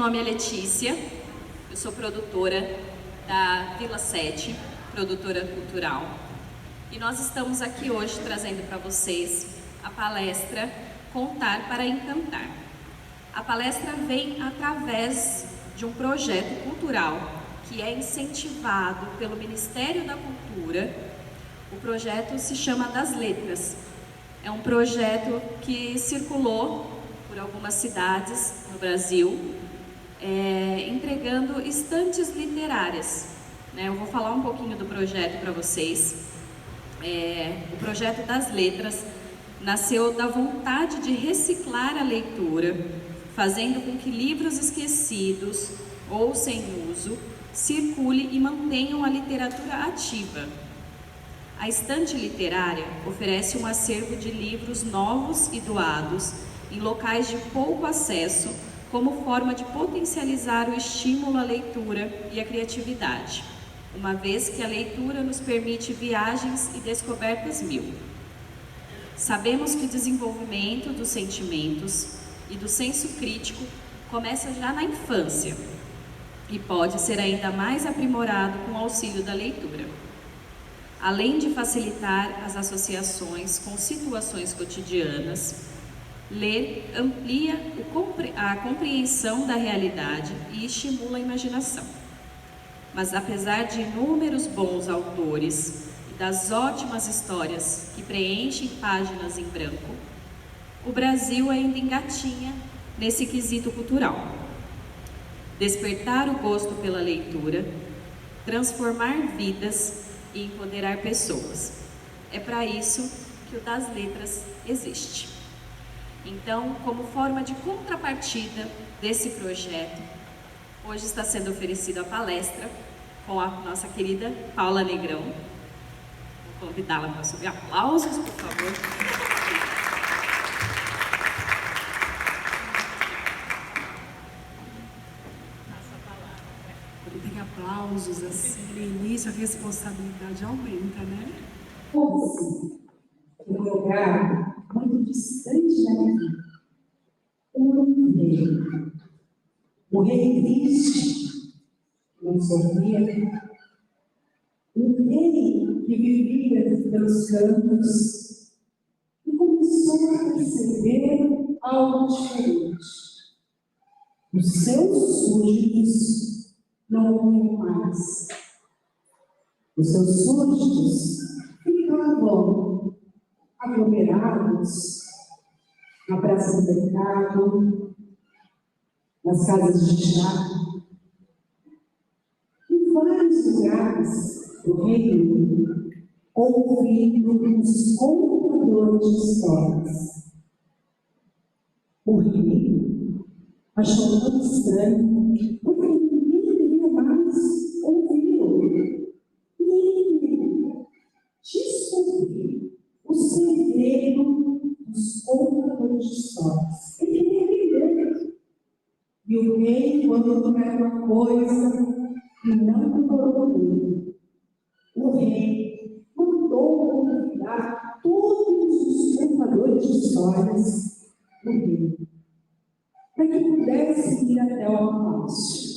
nome é Letícia, eu sou produtora da Vila 7, produtora cultural, e nós estamos aqui hoje trazendo para vocês a palestra Contar para Encantar. A palestra vem através de um projeto cultural que é incentivado pelo Ministério da Cultura. O projeto se chama Das Letras. É um projeto que circulou por algumas cidades no Brasil, entregando estantes literárias. Eu vou falar um pouquinho do projeto para vocês. O projeto Das Letras nasceu da vontade de reciclar a leitura, fazendo com que livros esquecidos ou sem uso circule e mantenham a literatura ativa. A estante literária oferece um acervo de livros novos e doados em locais de pouco acesso, como forma de potencializar o estímulo à leitura e à criatividade, uma vez que a leitura nos permite viagens e descobertas mil. Sabemos que o desenvolvimento dos sentimentos e do senso crítico começa já na infância e pode ser ainda mais aprimorado com o auxílio da leitura. Além de facilitar as associações com situações cotidianas, ler amplia a compreensão da realidade e estimula a imaginação. Mas apesar de inúmeros bons autores e das ótimas histórias que preenchem páginas em branco, o Brasil ainda engatinha nesse quesito cultural. Despertar o gosto pela leitura, transformar vidas e empoderar pessoas. É para isso que o Das Letras existe. Então, como forma de contrapartida desse projeto, hoje está sendo oferecida a palestra com a nossa querida Paula Negrão. Vou convidá-la para subir. Aplausos, por favor. Quando tem aplausos assim no início, a responsabilidade aumenta, né? Como um lugar muito distante da minha vida. Um rei triste, não sorria. Um rei que vivia pelos campos e começou a perceber algo diferente. Os seus súditos não ouviam mais. Os seus súditos ficavam aglomerados na praça do mercado, nas casas de chá, em vários lugares do reino, ouvindo os contadores de histórias. O rei achou tão estranho, porque ninguém queria mais ouvi-lo. Ninguém descobrir o segredo dos contadores de histórias. Ele queria aprender. E o rei, quando não era uma coisa, e não adorou ele. O rei mandou convidar todos os contadores de histórias do reino, para que pudesse ir até o palácio.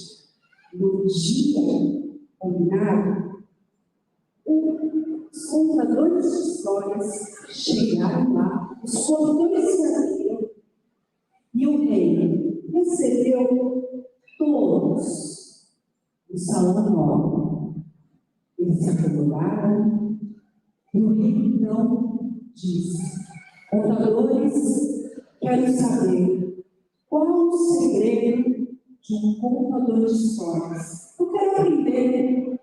No dia combinado, os contadores de histórias chegaram lá, os contadores se abriram, e o rei recebeu todos no salão nobre. Eles se acomodaram, e o rei então disse: contadores, quero saber qual o segredo de um contador de histórias. Eu quero aprender.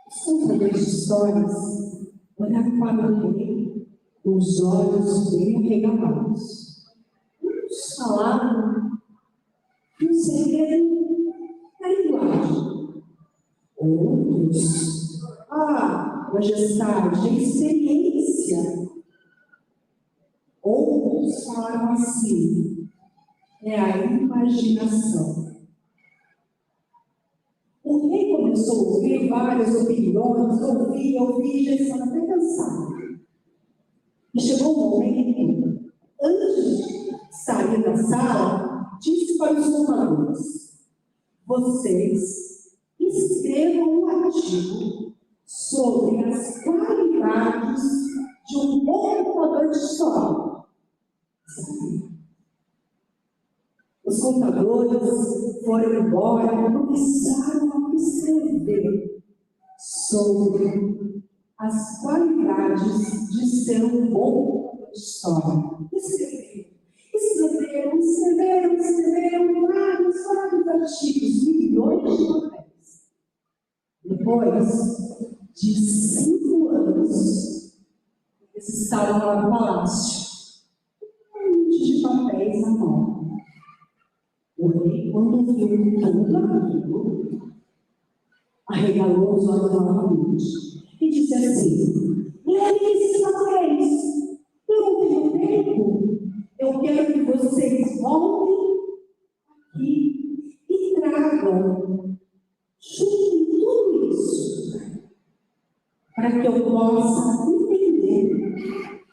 Os contadores de histórias olharam para o rei com os olhos bem arregalados. Muitos falaram que o segredo é a linguagem. Outros, majestade, a experiência. Outros falaram assim: é a imaginação. O rei começou a ouvir várias opiniões, ouvia, já estava até cansado. E chegou um momento, antes de sair da sala, disse para os vocês escrevam um artigo sobre as qualidades de um bom contador de história. Os contadores foram embora e começaram a escrever sobre as qualidades de ser um bom contador de história. Escreveram vários artigos, milhões de papéis. Depois de 5 anos, eles estavam lá no palácio, com um monte de papéis na mão. O rei, quando viu tudo aquilo, arregalou os olhos novamente e disse assim: leia esses papéis, eu não tenho tempo, eu quero que vocês voltem aqui e tragam, juntem tudo isso, para que eu possa entender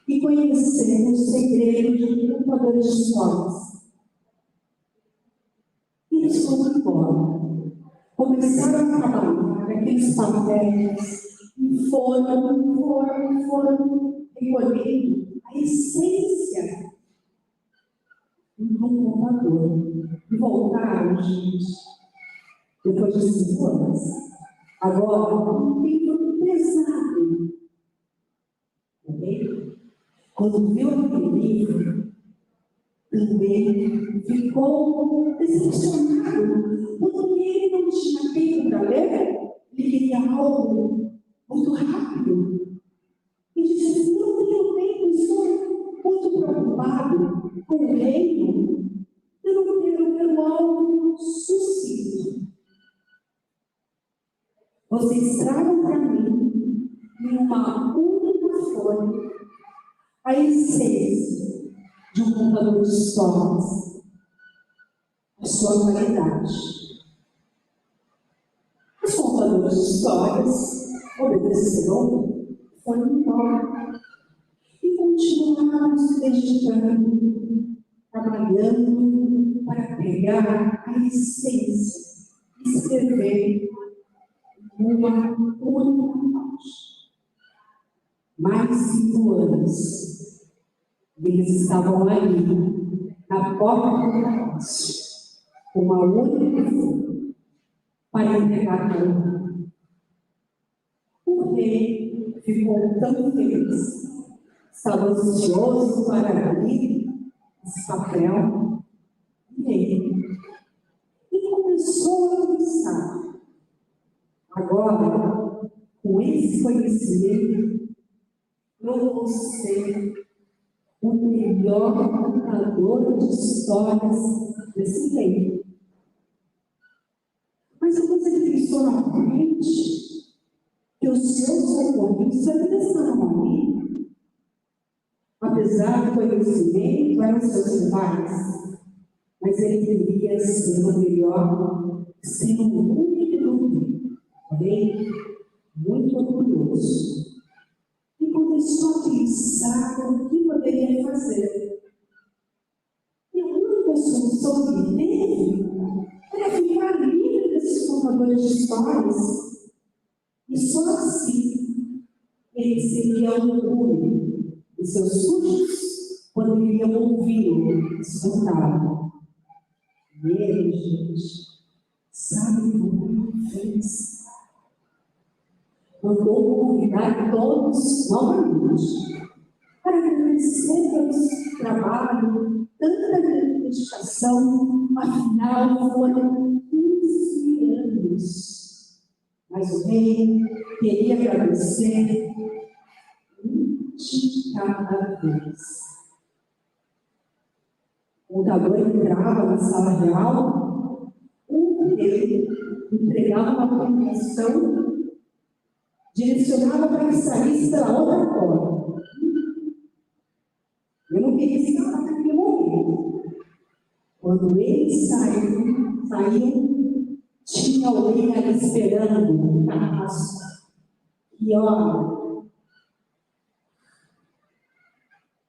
e conhecer o segredo de um contador de histórias. E eles foram embora. Começaram a trabalhar naqueles papéis e foram recolhendo a essência de um contador. E voltaram, gente, depois de 5 anos. Agora, um livro pesado. Ok? Quando viu aquele livro, também ficou decepcionado, porque ele não tinha tempo para ler, ele queria algo muito rápido. E disse assim: não tenho tempo, estou muito preocupado com o reino, eu não quero algo sucinto. Vocês tragam para mim, em uma única folha, a essência de um contador de histórias, a sua qualidade. Os contadores de histórias obedeceram, foram embora e continuaram se dedicando, trabalhando para pegar a essência e escrever uma única parte. Mais 5 anos. Eles estavam ali, na porta do palácio, com uma única folha para entregar tudo. O rei ficou tão feliz, estava ansioso para abrir esse papel e começou a pensar: agora, com esse conhecimento, eu vou ser o melhor contador de histórias desse reino. Mas você pensou na frente que os seus concorrentes ainda estavam ali, apesar do conhecimento, eram seus rivais, mas ele queria ser o melhor, ser o único, porém, muito orgulhoso. E começou a pensar o que poderia fazer. E a única solução que ele teve era ficar livre desses contadores de histórias. E só assim ele seria orgulho e seus súditos poderiam ouvi-lo escutar. E ele, gente, sabe o que fez? Mandou convidar todos novamente para agradecer pelo trabalho, tanta dedicação. Afinal, foram 15 anos. Mas o rei queria agradecer um de cada vez. O contador entrava na sala real, um dele entregava uma comunicação, direcionava para que saísse pela outra porta. Eu não queria ficar naquele momento. Quando ele saiu, tinha alguém ali esperando no carrasco. E olha,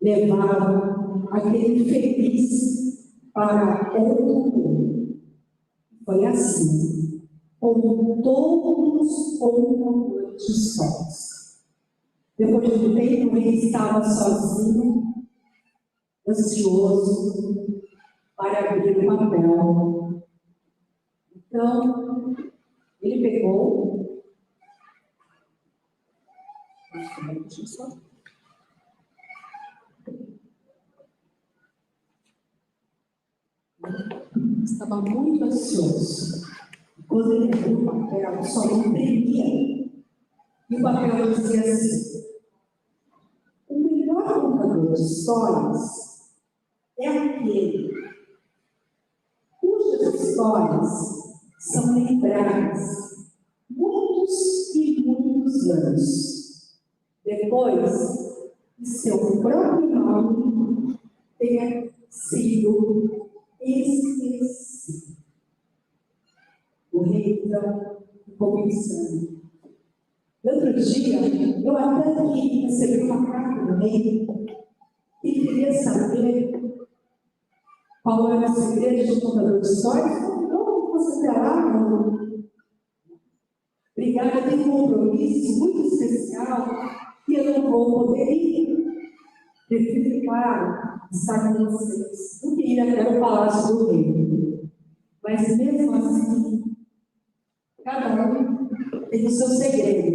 levava aquele feliz para outro mundo. Foi assim, como todos contam noites sós. Depois de um tempo, ele estava sozinho, ansioso, para abrir o papel. Então, ele pegou. Estava muito ansioso. Quando ele abriu o papel, só não tremia. E o papel dizia assim: o melhor contador de histórias é aquele cujas histórias são lembradas muitos e muitos anos depois que seu próprio nome tenha sido esquecido. O rei então ficou pensando. Outro dia, eu até recebi uma carta do rei e queria saber qual era o segredo de contador de histórias. Não, você está lá, não. Obrigada, eu tenho um compromisso muito especial e eu não vou poder ir. Prefiro, claro, estar com vocês. Não queria até o palácio do rei. Mas mesmo assim, cada um tem o seu segredo.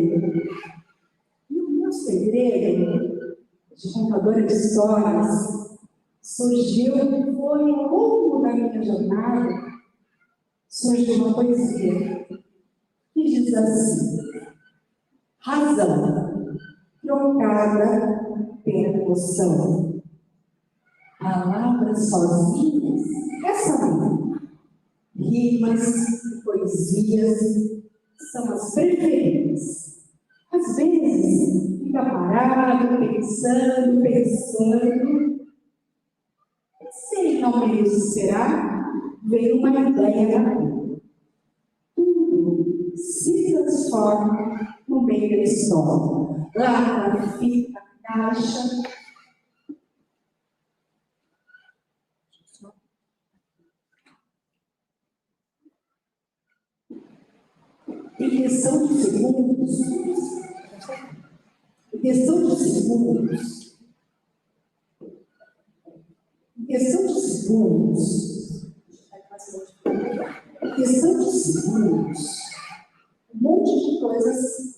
E o meu segredo de contadora de histórias surgiu, foi ao longo da minha jornada, surgiu uma poesia que diz assim: razão trocada pela emoção, palavras sozinhas, essa não. Rimas e poesias são as preferidas. Às vezes, fica parado, pensando. Sem não me desesperar, veio uma ideia na vida. Tudo se transforma no meio da história. Lata, fita, caixa. Em questão de segundos, um monte de coisas,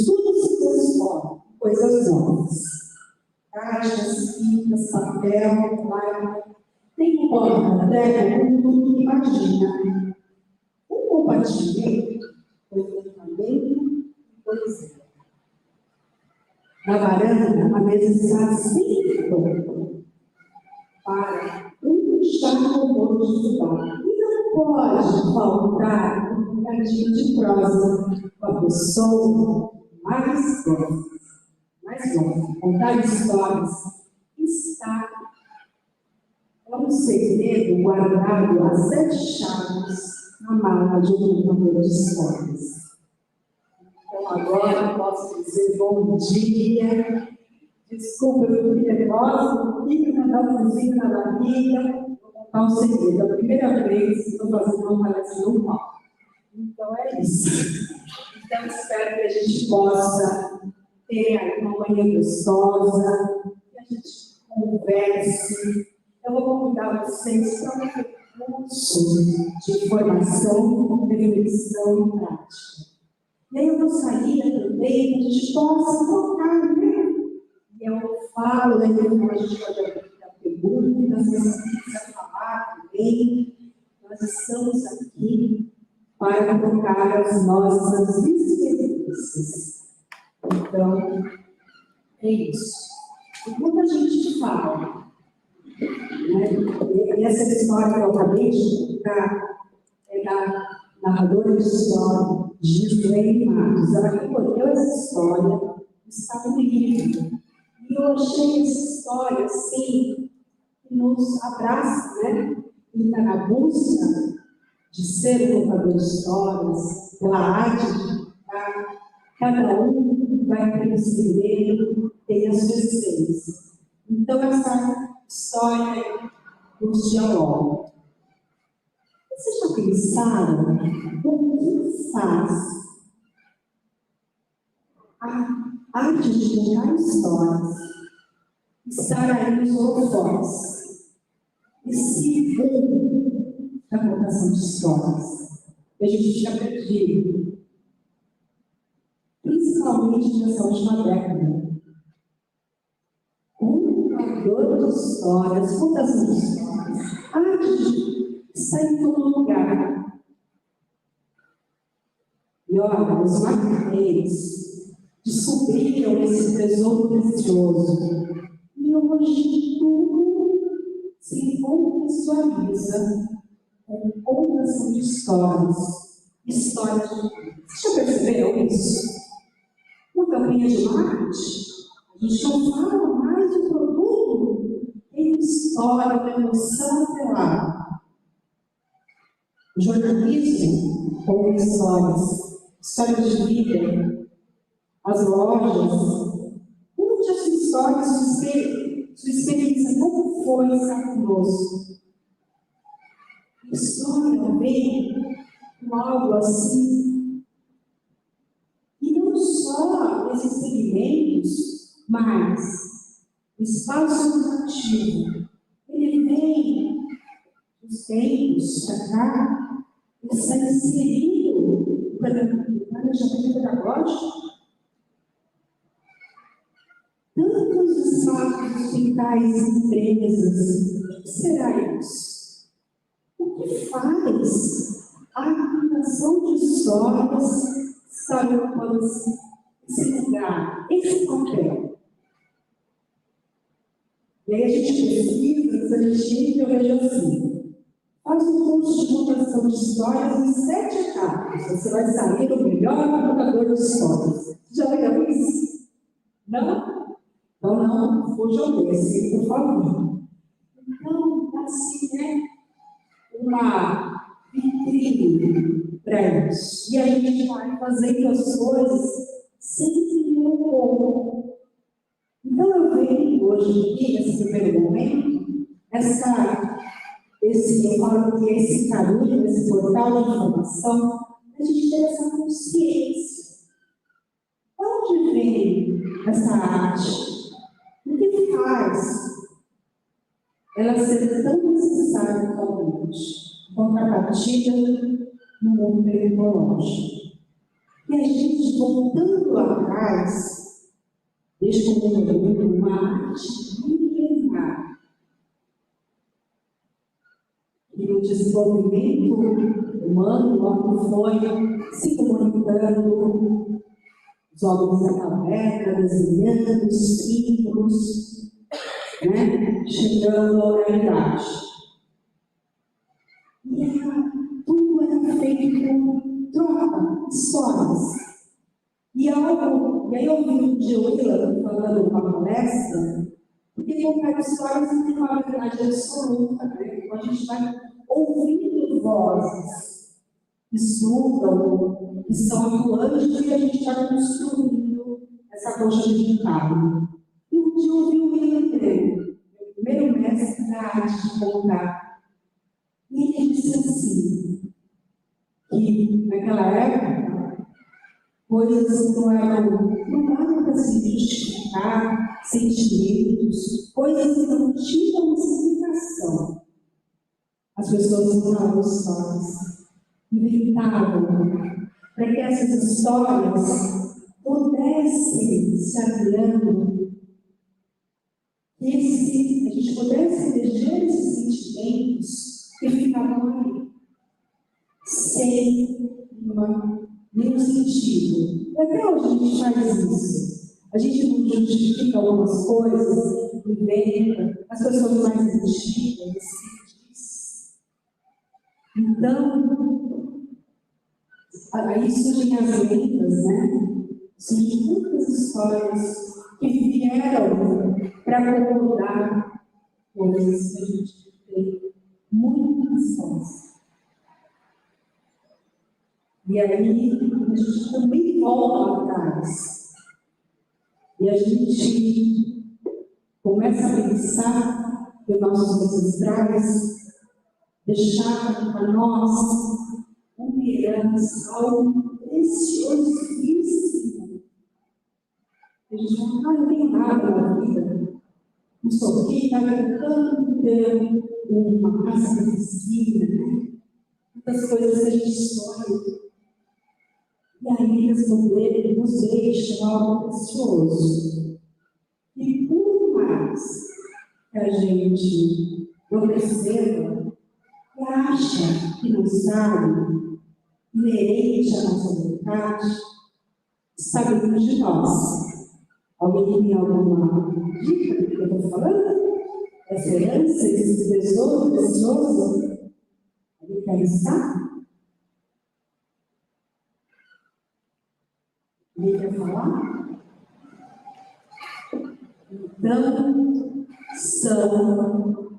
tudo se transforma, coisas novas. Caixas, fitas, papel, lágrima, tem porta, terra, tudo que imagina. O compartilhamento foi também poesia. Na varanda, a mesa está sempre pronta para um charme de estudar. E não pode faltar um bocadinho de prosa com a pessoa mais gosta. Contar histórias está. É um segredo guardado a 7 chaves na mala de um contador de histórias. Então, agora posso dizer bom dia. Desculpa, eu fui nervosa, um pouquinho, mandar um cozinho na barriga. Vou contar um segredo. É a primeira vez que estou fazendo uma palestra no palco. Então, é isso. Então, espero que a gente possa ter aí uma manhã gostosa, que a gente converse. Eu vou convidar vocês para um curso de formação, reflexão e prática. E aí eu gostaria também que a gente possa tocar, né? E eu falo, daí a gente pode abrir perguntas, se quiser falar também. Nós estamos aqui para tocar as nossas experiências. Então, é isso. E quando a gente fala, e essa história que eu acabei de contar é da narradora de história, Gislaine Matos. Ela recolheu essa história, estava no livro. E eu achei essa história, assim, que nos abraça, né? E está na busca de ser contador de histórias, pela arte de contar. Cada um vai ter um segredo, tem a sua essência. Então, essa história nos dialoga. já pensaram o que faz a arte de contar histórias, estar aí nos holofotes, esse boom da contação de histórias, que a gente tinha perdido, principalmente nessa última década. Contador de histórias, contação de histórias, arte está em todo lugar. E olha, os marinheiros descobriram esse tesouro precioso. E hoje tudo se contextualiza com contação de histórias. Histórias. Você já percebeu isso? Uma campanha de marketing, a gente não fala mais do produto, tem história, uma emoção atrelada. O jornalismo com histórias de vida, as lojas, conte a sua história, sua experiência, como foi estar conosco. História vem com algo assim, e não só esses segmentos, mas o espaço educativo, ele vem dos tempos para cá, ele está inserido no planejamento pedagógico. Tantos espaços hospitais, empresas, o que será isso? O que faz a aplicação de histórias estar ocupando esse lugar, esse papel? E aí a gente pesquisa, a gente entra, eu vejo assim, faz um curso de contação de histórias em 7 etapas, você vai sair o melhor contador de histórias. Já leu isso? Não? Então não fujam desse, por favor. Então, assim, uma vitrine para isso. E a gente vai fazendo as coisas sem entender um pouco. Então, eu vejo hoje aqui, nesse primeiro momento, eu falo que esse caminho, esse portal de informação, a gente ter essa consciência. De onde vem essa arte? O que faz ela ser tão necessária atualmente, contrapartida no mundo tecnológico? E a gente, voltando atrás, desde o mundo uma arte milenar, e o desenvolvimento humano logo foi se comunicando, os homens da caverna, desenhando símbolos, chegando à oralidade. E tudo era feito com troca, histórias. E aí eu vi um dia o Willa falando uma palestra, porque contar histórias não tem uma verdade absoluta, Então a gente vai ouvindo vozes que surtam, que são atuantes, e a gente vai construindo essa coxa de carne. E um dia eu vi o Willa, o primeiro mestre da arte de contar, e ele disse assim, que naquela época, coisas não davam para se justificar, sentimentos, coisas que não tinham explicação. As pessoas contavam histórias, inventavam, para que essas histórias pudessem se abrindo, que a gente pudesse eleger esses sentimentos que ficavam ali, sem nenhum sentido. E até hoje a gente faz isso. A gente não justifica algumas coisas, inventa, as pessoas mais antigas, diz. Então, aí surgem as lendas, Surgem muitas histórias que vieram para concordar coisas que a gente tem muitas coisas. E aí, a gente também volta atrás. E a gente começa a pensar que nossos ancestrais deixaram para nós uma herança, algo preciosíssimo. A gente fala, não tem nada na vida. Não sou rica, tentando ter uma casa de piscina, né? Muitas coisas que a gente sonha. E aí, responder nos deixa algo precioso. E por mais que a gente não perceba, e acha que não sabe, inerente à nossa vontade, sabemos de nós. Alguém tem alguma dica do que eu estou falando? Essa herança, esse tesouro precioso? Alguém quer estar? Alguém quer falar? Então, são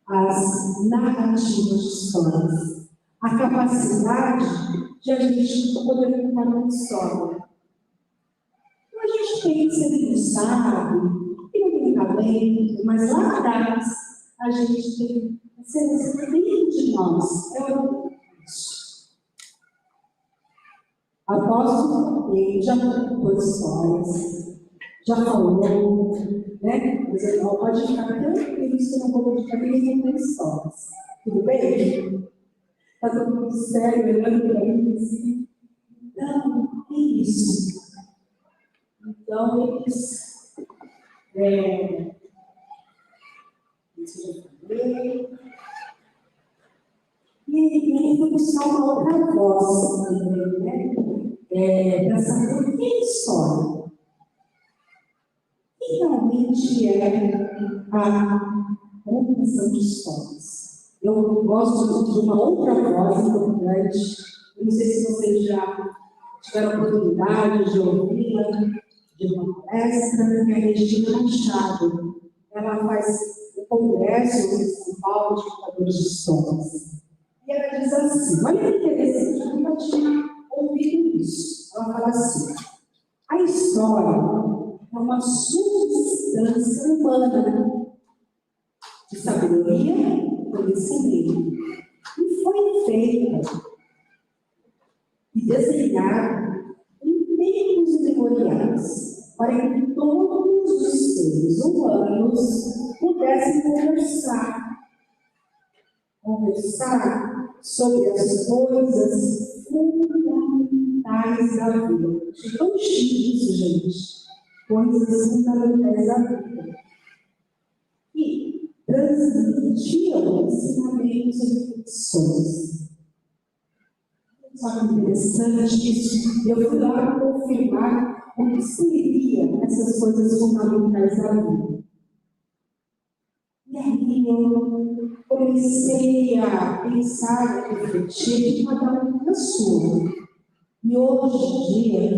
as narrativas de histórias. A capacidade de a gente poder contar uma história. Então, a gente pensa que não sabe, que não tem talento, mas lá atrás a gente tem essa herança dentro de nós. É o apóstolo, ele já contou histórias, já falou, né? Por exemplo, pode ficar tranquilo, isso não vou dedicar nem contar histórias. Tudo bem? Está todo mundo sério, olhando para mim assim. Não, é isso. Então, eles. Isso eu já falei. E ele foi buscar uma outra voz também, né? Para saber o que é história. O que realmente é a contação de histórias? Eu gosto de uma outra voz importante. Eu não sei se vocês já tiveram a oportunidade de ouvi-la, de uma palestra, que é a Regina Machado. Ela faz o congresso em São Paulo de contadores de histórias. E ela diz assim, olha que interessante, eu nunca tinha ouvido isso. Ela fala assim, a história é uma substância humana de sabedoria e conhecimento. E foi feita e desenhada em tempos imemoriais para que todos os seres humanos pudessem conversar sobre as coisas fundamentais da vida. É tão chique isso, gente. Coisas fundamentais da vida. E transmitiam ensinamentos e reflexões. Só que interessante isso. Eu fui lá confirmar o que seria essas coisas fundamentais da vida. E aí eu comecei a pensar e refletir de cada um na sua. E hoje em dia,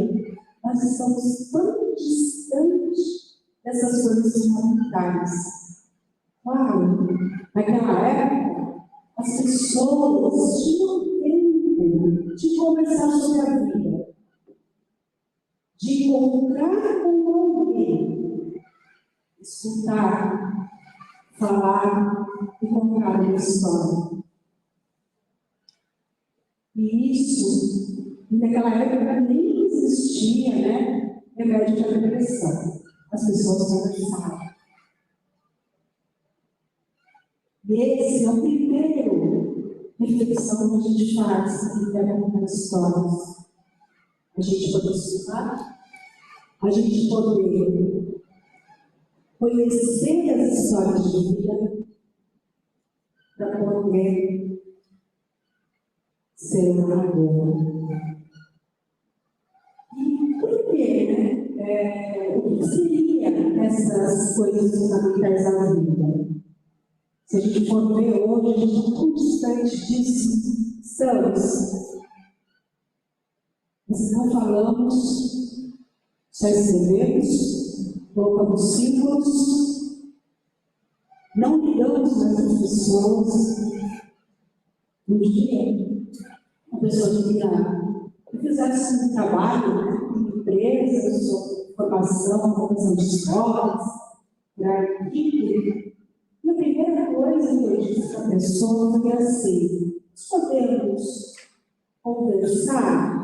nós estamos tão distantes dessas coisas fundamentais. Claro, naquela época, as pessoas tinham tempo de conversar sobre a vida, de encontrar com alguém, escutar, falar e contar uma história. E isso, naquela época, nem existia, né, remédio para depressão. As pessoas conversavam. E esse é o primeiro reflexão que a gente faz quando vai contar histórias. A gente poder estudar, a gente poder conhecer as histórias de vida, para poder ser um narrador. E por quê, né? O que seriam essas coisas fundamentais da vida? Se a gente for ver hoje, a gente está tão distante disso. Estamos. Mas não falamos, só escrevemos, colocamos símbolos, não lidamos mais com as pessoas. Um dia, uma pessoa dizia, eu fizesse um trabalho, né, em empresas, sobre formação de escolas, para a equipe. E a primeira coisa coisa que eu disse para a pessoa foi assim: podemos conversar,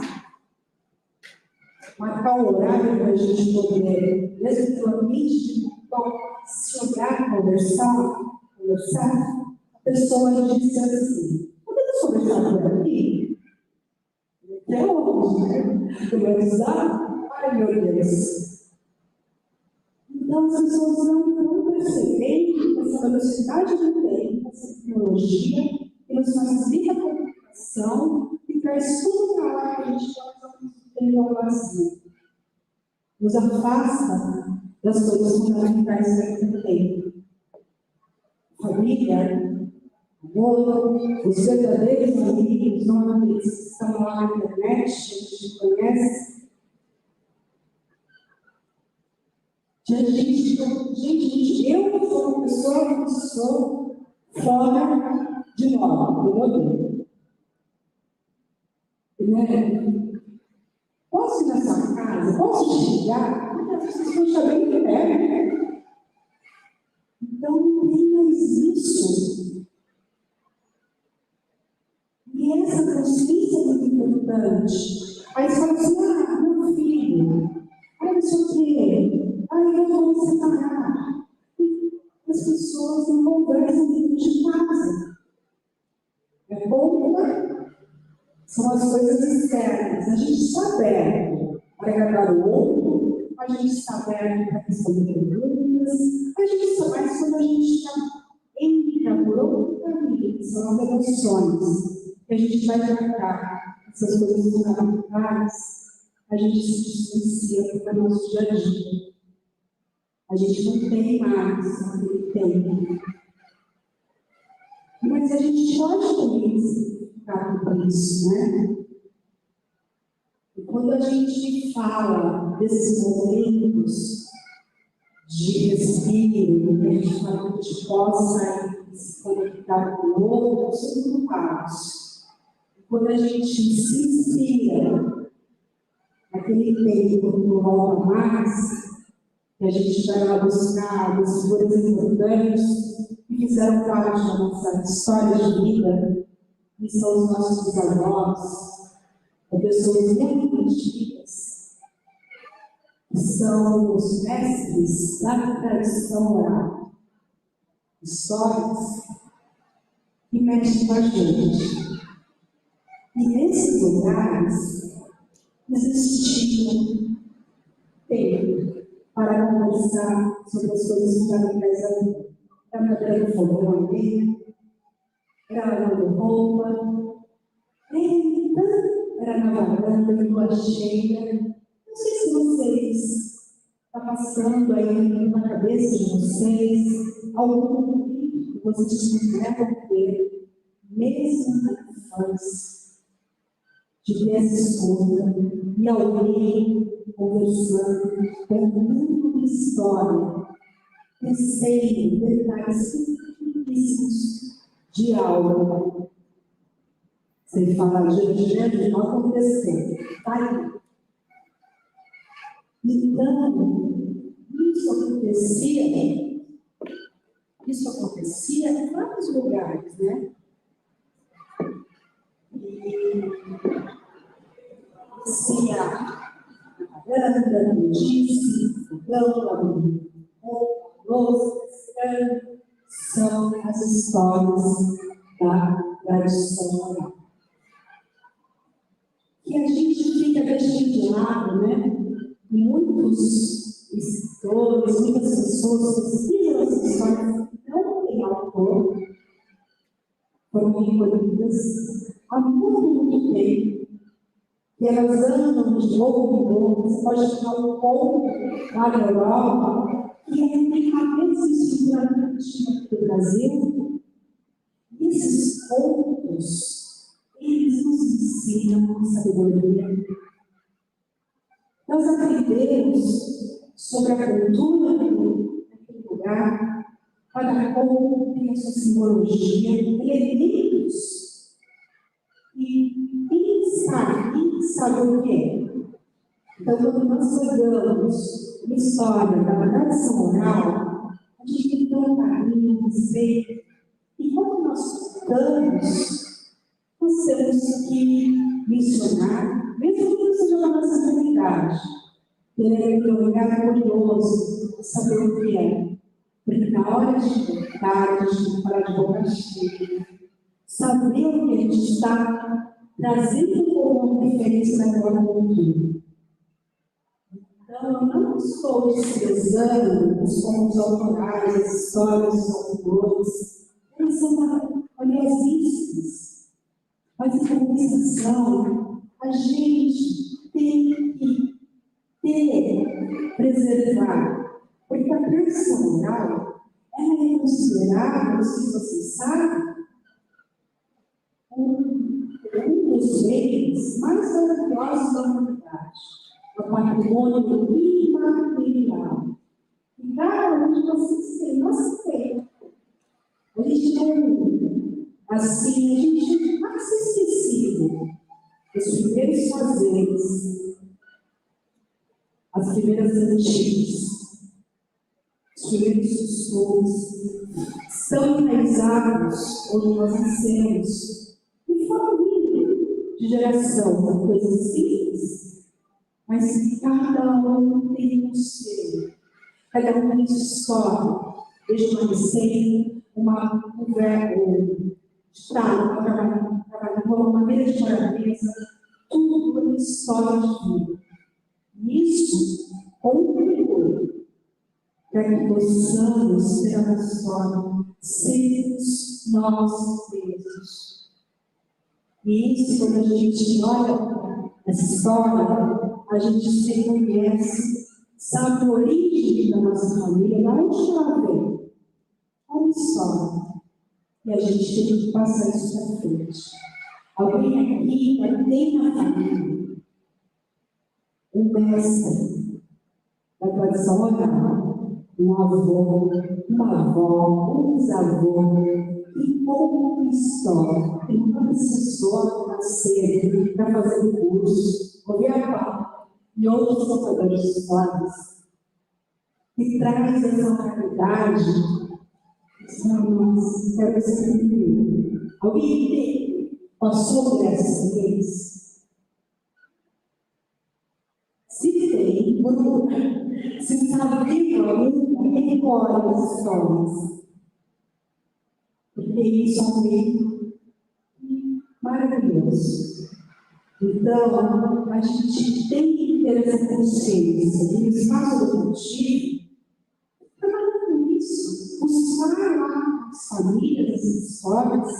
marcar um horário para a gente poder, mesmo no ambiente de se olhar, conversar. A pessoa disse assim: podemos conversar por aqui? Até hoje, né? Conversar? Ai, meu Deus. Então, as pessoas não percebem essa velocidade do tempo, essa tecnologia, que nos facilita a comunicação e traz tudo para lá que a gente tem ao vazio. Nos afasta das coisas fundamentais do tempo. Família, amor, os verdadeiros amigos, não aqueles que estão lá na internet, que a gente conhece. Gente, eu sou uma pessoa que sou fora de moda, do modelo. Né? Posso ir na sua casa? Posso chegar? As pessoas vão estar bem perto. Então, não tem mais isso. E essa consciência é muito importante. Aí você fala assim: meu filho, não sei o quê. Eu vou me separar. As pessoas não conversam dentro de casa. É bom, né? São as coisas externas. A gente está aberto para agradar o outro, a gente está aberto para responder perguntas, a gente está mais quando a gente entra por outro caminho, que são as emoções, que a gente vai tratar essas coisas fundamentais, a gente se distancia para o nosso dia a dia. A gente não tem mais aquele tempo. Mas a gente pode também significar tudo isso, né? E quando a gente fala desses momentos de respiro, que a gente fala que a gente possa se conectar com o outro, são muito raros. Quando a gente se inspira naquele tempo que não volta mais, que a gente vai lá buscar as figuras importantes que fizeram parte da nossa história de vida, que são os nossos bisavós, ou pessoas muito antigas, que são os mestres da tradição oral, histórias que mexem com a gente. E nesses lugares existia tempo para conversar sobre as coisas fundamentais da vida. Era madrugada fogão, era lavando roupa, era na varanda, de lua cheia. Não sei se vocês estão passando aí na cabeça de vocês algum momento que vocês tiveram ter, mesmo na infância, de ver essa escuta e alguém conversando, contando uma história, receio, detalhes simplíssimos de algo. Sem falar de não acontecer. Está aí. Então, isso acontecia em vários lugares, né? E se a varanda, como disse, fogão, lavando louça, são as histórias da tradição oral. Que a gente fica deixando de lado, né? Muitos escritores, muitas pessoas pesquisam essas histórias que não têm autor, foram recolhidas há muito tempo, que elas andam de novo em novo. Você pode achar um conto lá na Europa, que tem cabeça estrutura narrativa do Brasil. E esses contos, eles nos ensinam a sabedoria. Nós aprendemos sobre a cultura daquele lugar, cada conto tem a sua simbologia, elementos. E quem sabe o que é? Então, quando nós pegamos uma história da tradição oral, a gente tem que ter um carinho, um respeito E quando nós cantamos, nós temos que mencionar, mesmo que não seja da nossa comunidade, ter um lugar curioso, saber o que é. Porque na hora de cantar, a gente tem que parar de boca cheia, saber o que a gente está trazendo como referência naquela cultura. Então, eu não estou desprezando os sons autorais, as histórias dos autores, elas são valiosíssimas. Mas em compensação, a gente tem que preservar, porque a tradição oral ela é considerada, não sei se vocês sabem, um dos bens mais maravilhosos da humanidade, o patrimônio imaterial. E cada um de vocês tem, nós temos. A gente tem, assim, a gente não se esquecido dos primeiros fazeres, as primeiras antigas, os primeiros costumes, estão enraizados onde nós nascemos. E foram vindo de geração, são coisas simples, mas que cada um tem um ser, cada um tem história. Desde uma receita, um verbo de trabalho, uma maneira de maravilha, tudo é história de vida. E isso contribui para que possamos ter uma história sermos nós mesmos. E isso, quando a gente olha essa história, a gente se reconhece, sabe a origem da nossa família, de onde ela veio. Uma história. E a gente tem que passar isso para frente. Alguém aqui tem na família um mestre da tradição oral, um avô, uma avó, um bisavô, que conta uma história, tem uma pessoa para nascer, para fazer o curso, ouvir a palavra, e outros contadores de histórias, que traz essa realidade. Nós quero ser filho. Alguém passou por essas leis? Se tem, se está vivo alguém recorda as histórias. Porque isso é um meio maravilhoso. Então, a gente tem que ter essa consciência. E no espaço do cultivo, trabalhar com isso, buscar lá as famílias, as histórias,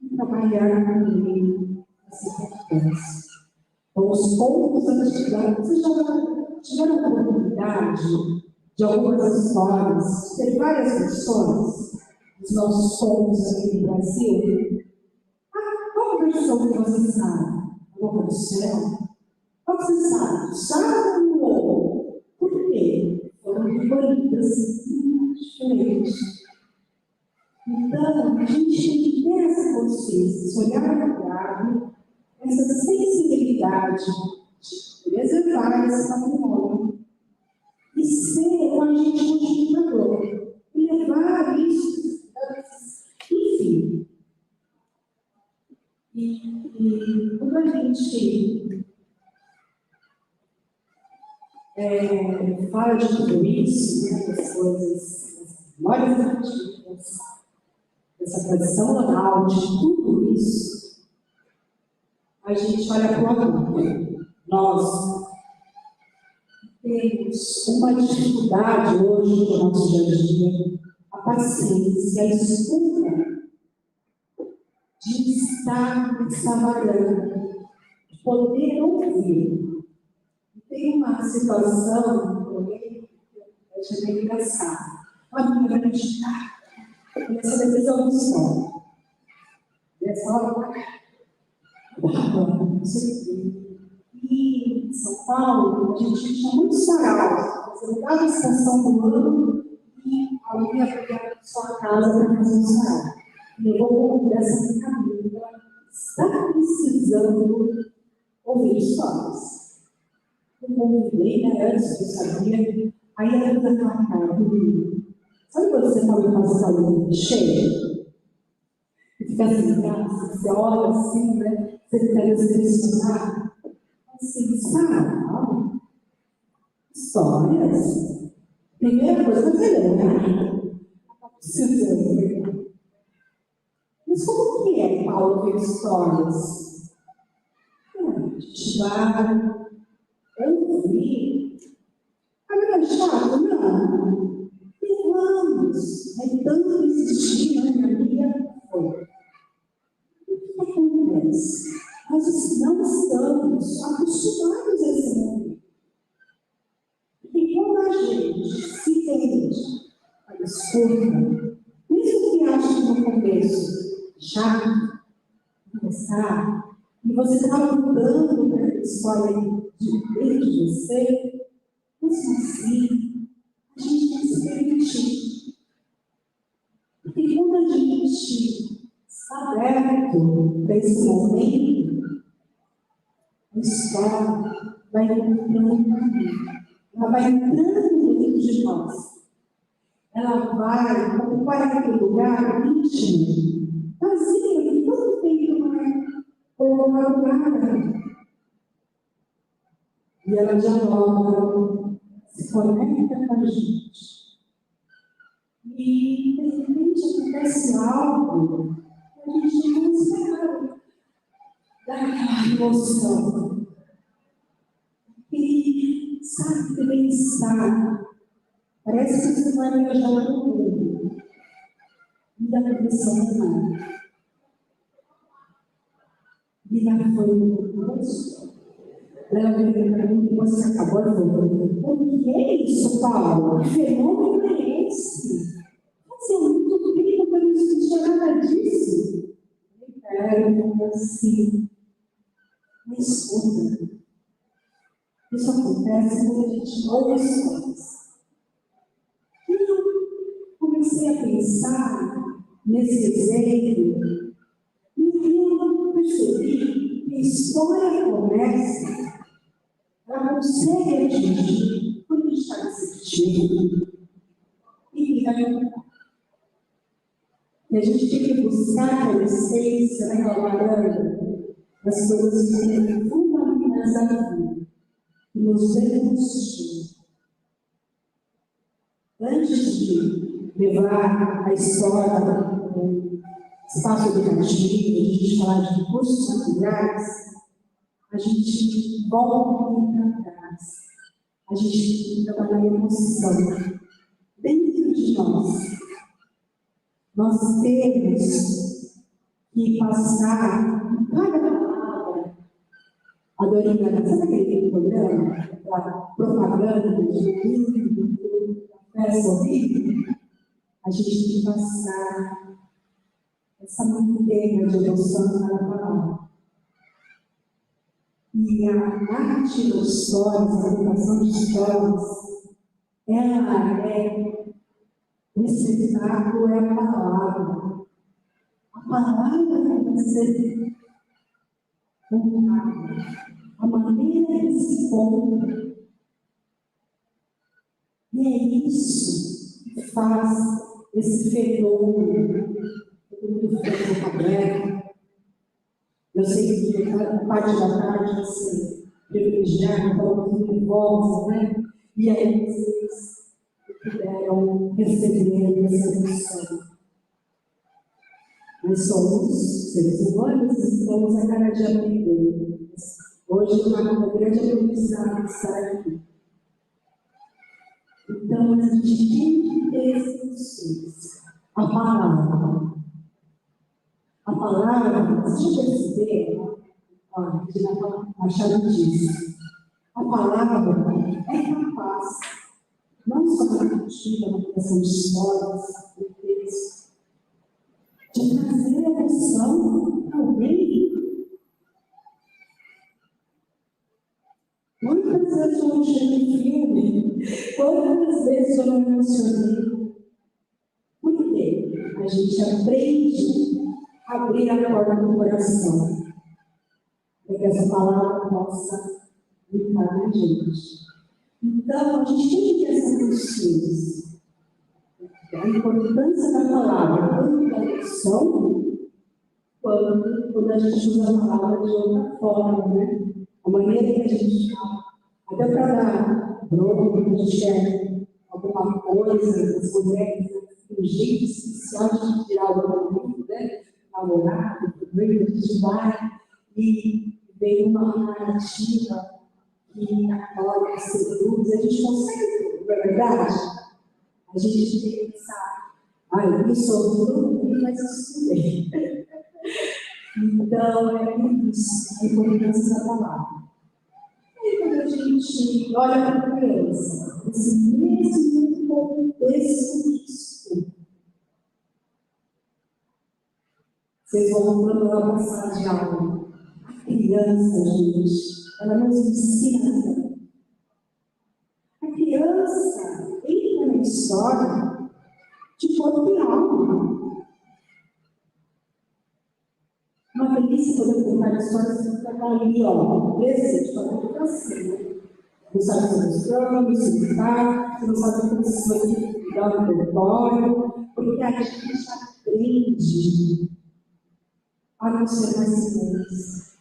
e trabalhar com ele essa importância. Então, os pontos antigos, vocês já tiveram a oportunidade de algumas histórias, ter várias versões dos nossos pontos aqui no Brasil? Qual versão que você sabe? A boca do céu? Qual que você sabe? Sabe ou não? Por quê? Foram favoritas diferentes. Então, a gente tem que ter essa consciência, esse olhar cuidado, essa sensibilidade de preservar esse patrimônio e ser um agente multiplicador e levar isso, enfim. E quando a gente fala de tudo isso, das coisas, das memórias antigas, dessa tradição oral, de tudo isso, a gente olha para o adulto. Nós temos uma dificuldade hoje no nosso dia a dia, a paciência, a escuta de estar trabalhando, de poder ouvir. Tem uma situação que eu achei bem engraçada. Uma menina vai meditar, começa a fazer audição. Nessa hora, não sei o quê. E em São Paulo, a gente tinha muitos saraus. Você mudava a estação do ano e alguém ia pegar a sua casa para fazer um sarau. Levou dessa brincadeira. Está precisando ouvir histórias. Eu convidei, né, antes, eu sabia. Aí ela fez aquela cara do menino. Sabe quando você está numa sala cheia? E fica assim, você olha assim, né? Você fica impressionado. Assim, sabe? Histórias. Primeira coisa que você lembra. Precisando. Mas como que é Paulo ver histórias? A gente vai ouvir. Agora é chato? Não. E vamos. É tanto insistir na minha vida. O que acontece? Nós não estamos acostumados a esse mundo. E quando a gente se entende, a escuta, mesmo que ache no começo já começar, e você está mudando para a história de dentro de você, mesmo assim, a gente tem que se permitir. Porque quando a gente está aberto para esse momento, a história vai entrando no caminho. Ela vai entrando dentro de nós. Ela vai ocupar aquele lugar íntimo, vazio, que todo tempo não é colocado nada. E ela dialoga, se conecta com a gente. E, de repente, acontece algo que a gente não esperava. Daquela emoção. E, sabe, que bem-estar. Parece que você vai viajar no mundo. E da cabeça não. E já foi no rosto. Ela veio para mim e você acabou de ver. O que é isso, Paulo? Que fenômeno é esse? Fazia muito tempo que eu não sentia nada disso. Eu assim, me escuta. Isso acontece quando a gente ouve as coisas. E eu comecei a pensar nesse exemplo e eu percebi que a história começa, ela consegue atingir quando a gente está receptivo e a gente tem que buscar a essência naquela varanda das coisas que têm fundamentais da vida, que nos demonstram. Antes de levar a história para o espaço educativo, a gente falar de recursos familiares, a gente volta para trás. A gente trabalha a emoção. Dentro de nós, nós temos que passar em cada palavra. A Dorinha, sabe aquele programa da propaganda de livro, festa horrível? A gente tem que passar essa montanha de emoção na palavra. E a arte das histórias, a educação de histórias, ela é o espetáculo, é a palavra. A palavra vai ser contada. A maneira que se conta. E é isso que faz esse fenômeno do vocabulário. Eu sei que a parte da tarde você privilegiar, colocar em voz, né? E aí vocês puderam receber essa missão. Nós somos seres humanos e estamos a cada dia aprendendo. Hoje é uma grande aprendizagem estar aqui. Então, a gente tem que ter esse consciência. A palavra. A palavra, você perceber, olha, que na Machado diz, a palavra é capaz, não só na narrativa, na criação de histórias, no texto, de trazer emoção a alguém. Quantas vezes eu não cheguei em filme? Quantas vezes eu não me emocionei? Por quê? A gente aprende a abrir a porta do coração, para que essa palavra possa entrar na gente. Então, a gente tem que ter essa consciência. A importância da palavra, tanto da lição, quando a gente usa a palavra de outra forma, né? A maneira que a gente fala, até para dar bronca, quando a gente quer alguma coisa, as mulheres, um jeito especial de tirar o mundo, né? Namorado, tudo bem, a gente vai e vem uma narrativa que acolhe, seduz, a gente consegue, não é verdade? A gente tem que pensar, isso eu não vi, mas eu estudei. Então, é isso, a importância da palavra. E quando a gente olha para a criança, esse mesmo contexto de estudo, vocês vão lembrar da passagem de aula. A criança, gente, ela nos ensina. A criança entra na história de corpo e alma. Uma delícia poder contar histórias que está ali, presente, para tudo para cima. Não sabe sobre os planos, se está, você não sabe como se vai cuidar do território, porque a gente aprende a não ser mais silêncio,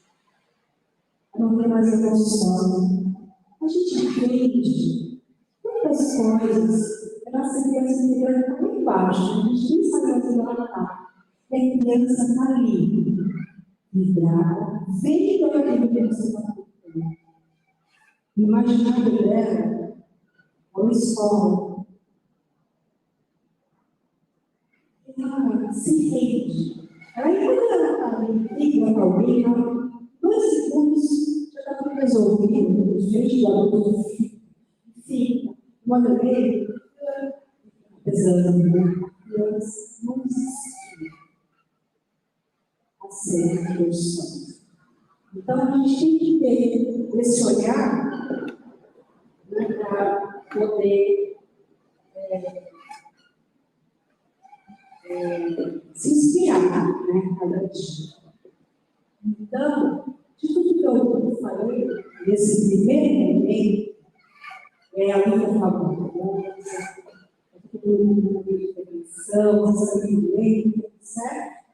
a não ter mais emoção. A gente aprende muitas coisas. A nossa criança interior está lá embaixo, a gente nem sabe onde ela está. E a criança está ali, vibrada, vendo aquilo que você está fazendo. O imaginário dela é uma escola. Ela se rende. Aí, quando ela está ali, liga para alguém, 2 segundos já está tudo resolvido. Gente, o adulto fica. Quando ele pesando, a criança não desistiu a ser Deus Santo. Então, a gente tem que ter esse olhar, né, para poder se inspirar, né, cada dia. Então, de tudo que eu falei, nesse primeiro momento, a minha fabulosa, todo mundo de prevenção, sabedoria, certo?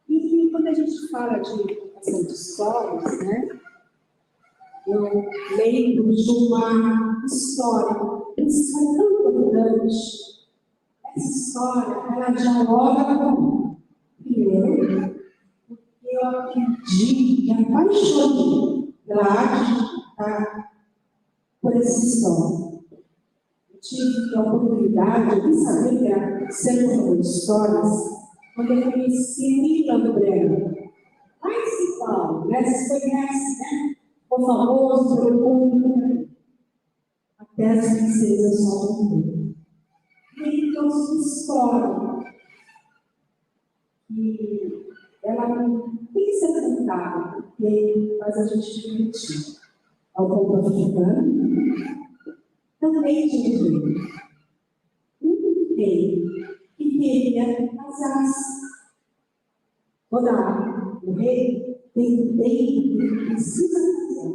E quando a gente fala de educação de escolas, né, eu lembro de uma história tão importante. Essa história, ela dialoga com, primeiro, porque eu aprendi e apaixonei pela arte de contar por essa história. Eu tive a oportunidade de saber que era ser contador de histórias quando eu conheci Miriam Breno. Lá em São Paulo, né? Vocês conhecem, né? O famoso pelo até as princesas só do mundo. E ele trouxe uma história que ela não tem que ser contada, porque faz a gente refletir. Ao povo africano, também tinha um rei que queria casar-se. O rei tem um bem que ele precisa casar.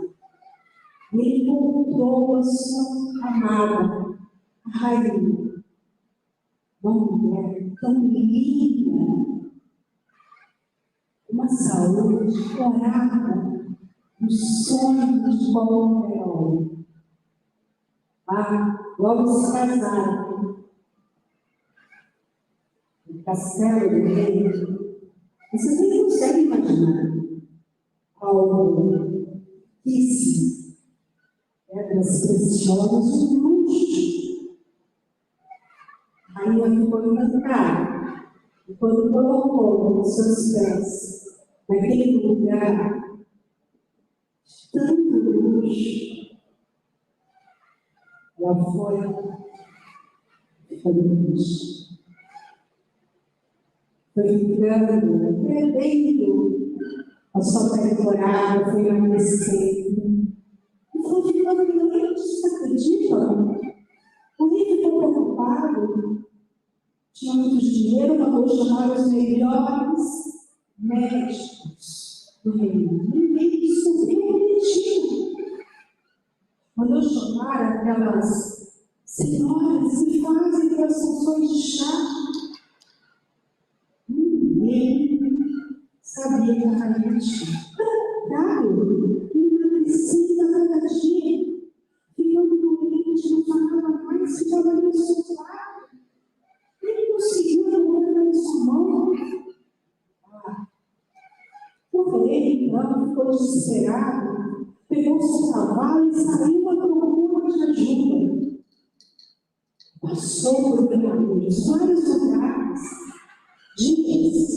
E ele encontrou a sua amada, a rainha, uma mulher tão linda, uma saúde corada, os sonhos de qualquer homem. Logo se casaram. No castelo do rei, vocês nem conseguem imaginar algo riquíssimo, pedras preciosas, um luxo. Aí ela ficou encantada. E quando colocou os seus pés naquele lugar, tanto luxo, ela foi luxo. Foi ficando, perdendo a sua temporada, foi emagrecendo. E foi ficando doente, você acredita? O rei ficou preocupado. Tinha muito dinheiro, mandou chamar os melhores médicos do reino. Ninguém descobriu o motivo. Mandou chamar aquelas senhoras que fazem transfusões de chá. Ninguém sabia que a gente, claro, emagrecendo a cada dia, ficando doente, não falava mais, ficava no sofá, nem conseguia levantar na sua mão. O rei, então, ficou desesperado, pegou seu cavalo e saiu à procura de ajuda. Passou por vários lugares, dias,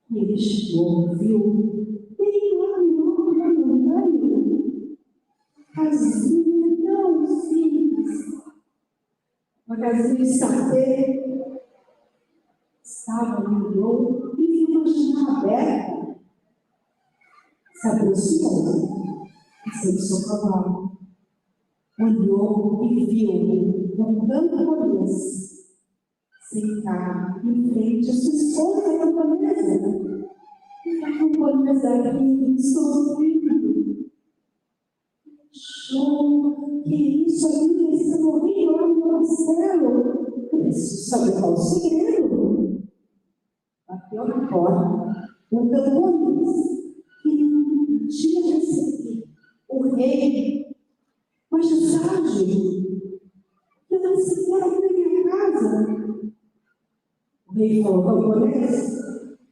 e ele chegou, viu, bem lá no alto da montanha, casinha tão simples, uma casinha de sapê, estava no olhou e viu uma janela aberta, se aproximou, e seu cavalo, olhou e viu um camponês sentado em frente à sua esposa camponesa. E a camponesa rindo, sorrindo. Show, que isso aí, esse morrinho lá no castelo. Eu preciso saber qual o segredo. Bateu na porta, um camponês que tinha recebido o rei. Mas já sabe, eu não sei quero ir na minha casa. O rei falou, camponês,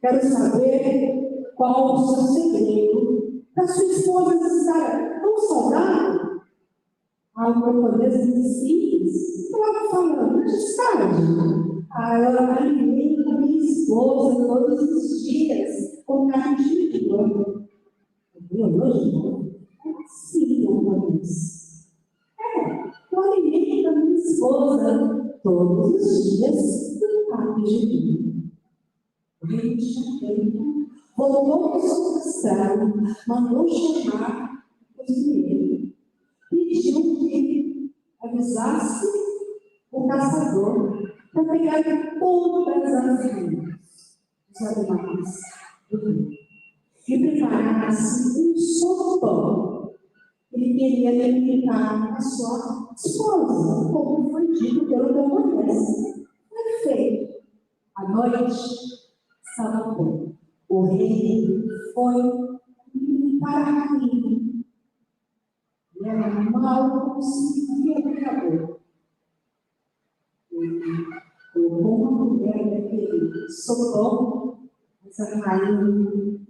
quero saber qual o seu segredo da sua esposa estar tão saudável. O camponês disse, simples, estava falando, de tarde. Eu alimento a minha esposa todos os dias com carne de ouro. Como assim, camponês? Eu alimento a minha esposa todos os dias com carne de vinho. O rei de Janeiro voltou para o seu castelo, mandou chamar o cozinheiro, pediu que avisasse o caçador para pegar todas as vinhas dos animais do rio e preparasse um sopão. Ele queria alimentar a sua esposa, como foi dito pelo camponês. Perfeito. A noite estava boa. O rei foi limpar a rainha. E ela mal conseguia acabou. Ele colocou uma mulher daquele sopão, mas a rainha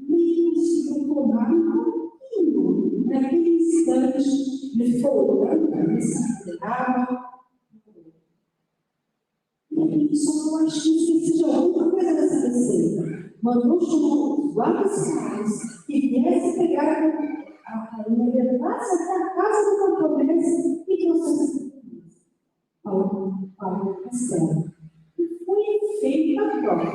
nem conseguiu tomar um pouquinho. Naquele instante, de folga, ele se esperava. E só eu acho que esqueci de alguma coisa dessa receita. Mandou chamar vários caras que viessem pegar a rainha, levasse até a casa do camponês e trouxesse para o castelo. E foi feita a prova.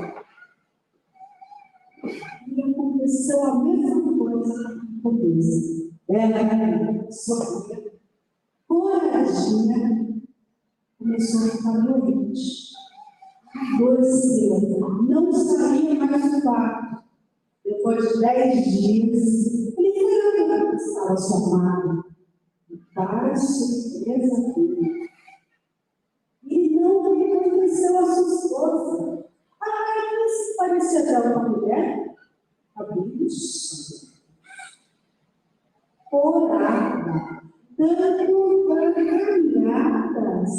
E aconteceu a mesma coisa com Deus. Ela, sua coradinha, começou a ficar doente. Adoeceu, não saía mais do quarto. Depois de 10 dias, ele foi lá que estava somado. E para surpresa dele, e não reconheceu a sua esposa. Mas parecia até uma mulher. Isso. Orava, dando gargalhadas,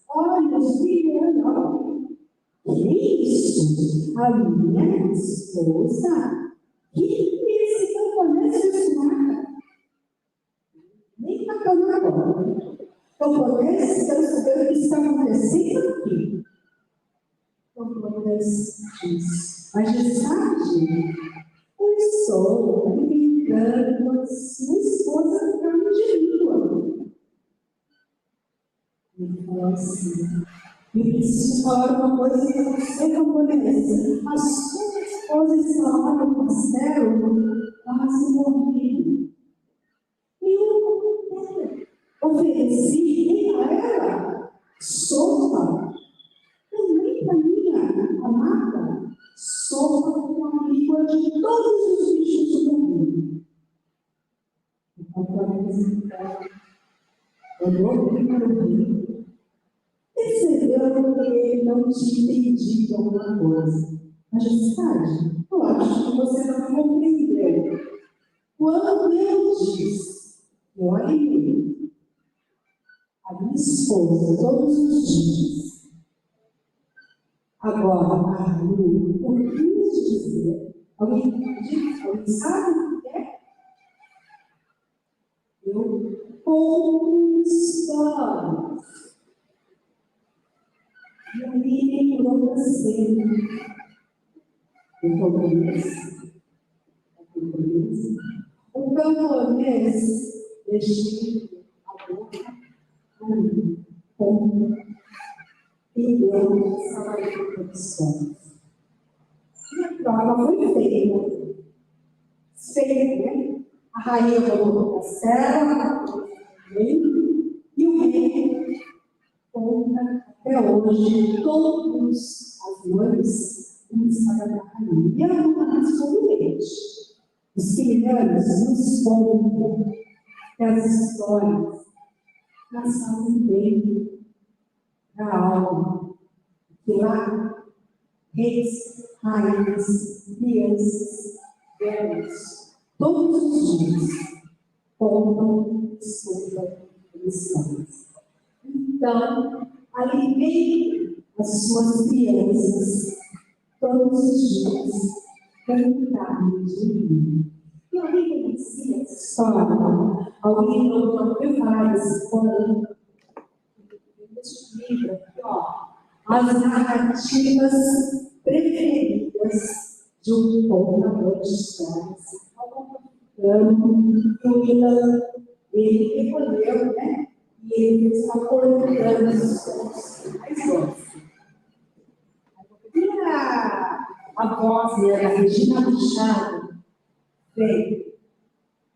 olhos brilhando. Que isso? A minha esposa? Que esse camponês fez nada? Nem na cama agora. Camponês, quero saber o que está acontecendo aqui. Camponês diz, majestade, eu estou alimentando a sua esposa com carne de língua. Ele falou assim, eu preciso falar uma coisa para você, camponês. A sua esposa está lá no castelo, quase morrendo. E eu ofereci a ela sopa, também para minha amada, sopa com a língua de todos os bichos do mundo. Então, olhou para o rei, percebeu que ele não tinha entendido alguma coisa. Majestade, eu acho que você não compreendeu. Quando eu disse, eu alimento a minha esposa todos os dias, agora a rainha, eu quis dizer, alguém sabe o que é? Eu conto histórias. E aí ele falou assim, o camponês deixou a boca com e deu salário de condições. E a prova foi feita. Feita, né? A rainha voltou para a cela, e o rei conta até hoje todas as mães uma história da rainha. E ela não mais sorridente. Os crianos nos contam que as histórias nascem dentro da alma. Que lá, reis, rainhas, crianças, velhos, todos os dias contam sobre histórias. Então, alimente as suas crianças todos os dias com carne de mim. E alguém conhecia essa história? Alguém não ouviu falar dessa história? Neste livro aqui, ó, as narrativas preferidas de um contador de histórias. O William, ele recolheu, né? E ele fez uma coletânea das histórias que mais gosta. E a voz da Regina Machado veio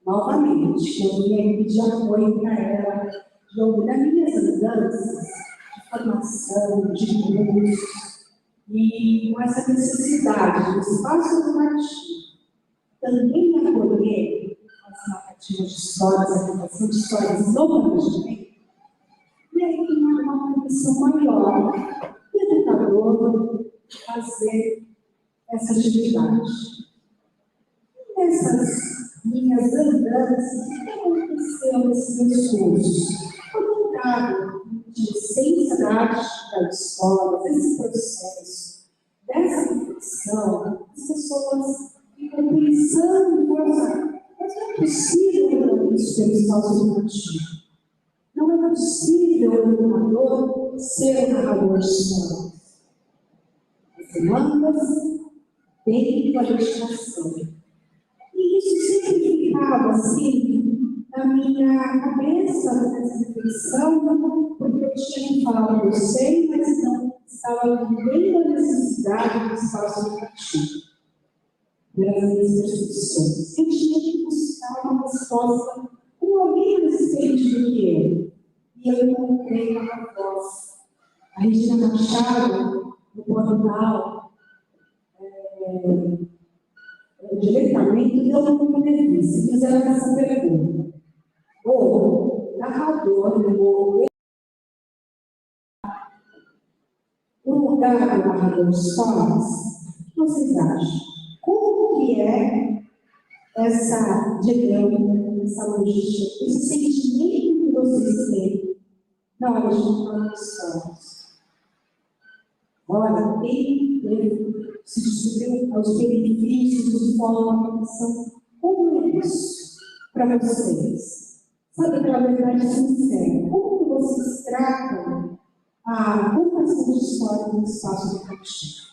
novamente. Eu ia pedir apoio para ela de ouvir nas minhas andanças de formação, de cursos, e com essa necessidade do espaço educativo também acolher as narrativas de histórias, a contação de histórias no planejamento. E aí tem uma condição maior do educador fazer essa atividade. Nessas minhas andanças, o que aconteceu nesses meus cursos? Ao contrário de sensibilidade das escolas, esse processo, dessa reflexão, as pessoas ficam pensando, nossa, mas não é possível isso pelo espaço educativo. Não é possível o educador ser o narrador de histórias. As demandas têm qualificação. E isso sempre ficava assim na minha cabeça, nessa reflexão, porque eu tinha falado, eu sei, mas não estava vivendo a necessidade do espaço educativo. Pelas minhas percepções. Eu tinha que buscar uma resposta com alguém resistente do que eu. E eu encontrei uma voz. A Regina Machado, no portal, diretamente, deu uma entrevista. E fizeram essa pergunta. O narrador, o lugar do narrador de histórias, o que vocês acham? Como que é essa dinâmica, essa logística, esse sentimento que vocês têm na hora de contar histórias? Olha, ele se descobriu aos benefícios de forma que são como é isso para vocês? Sabe aquela verdade sincera? Como que vocês tratam a contação de história no espaço educativo?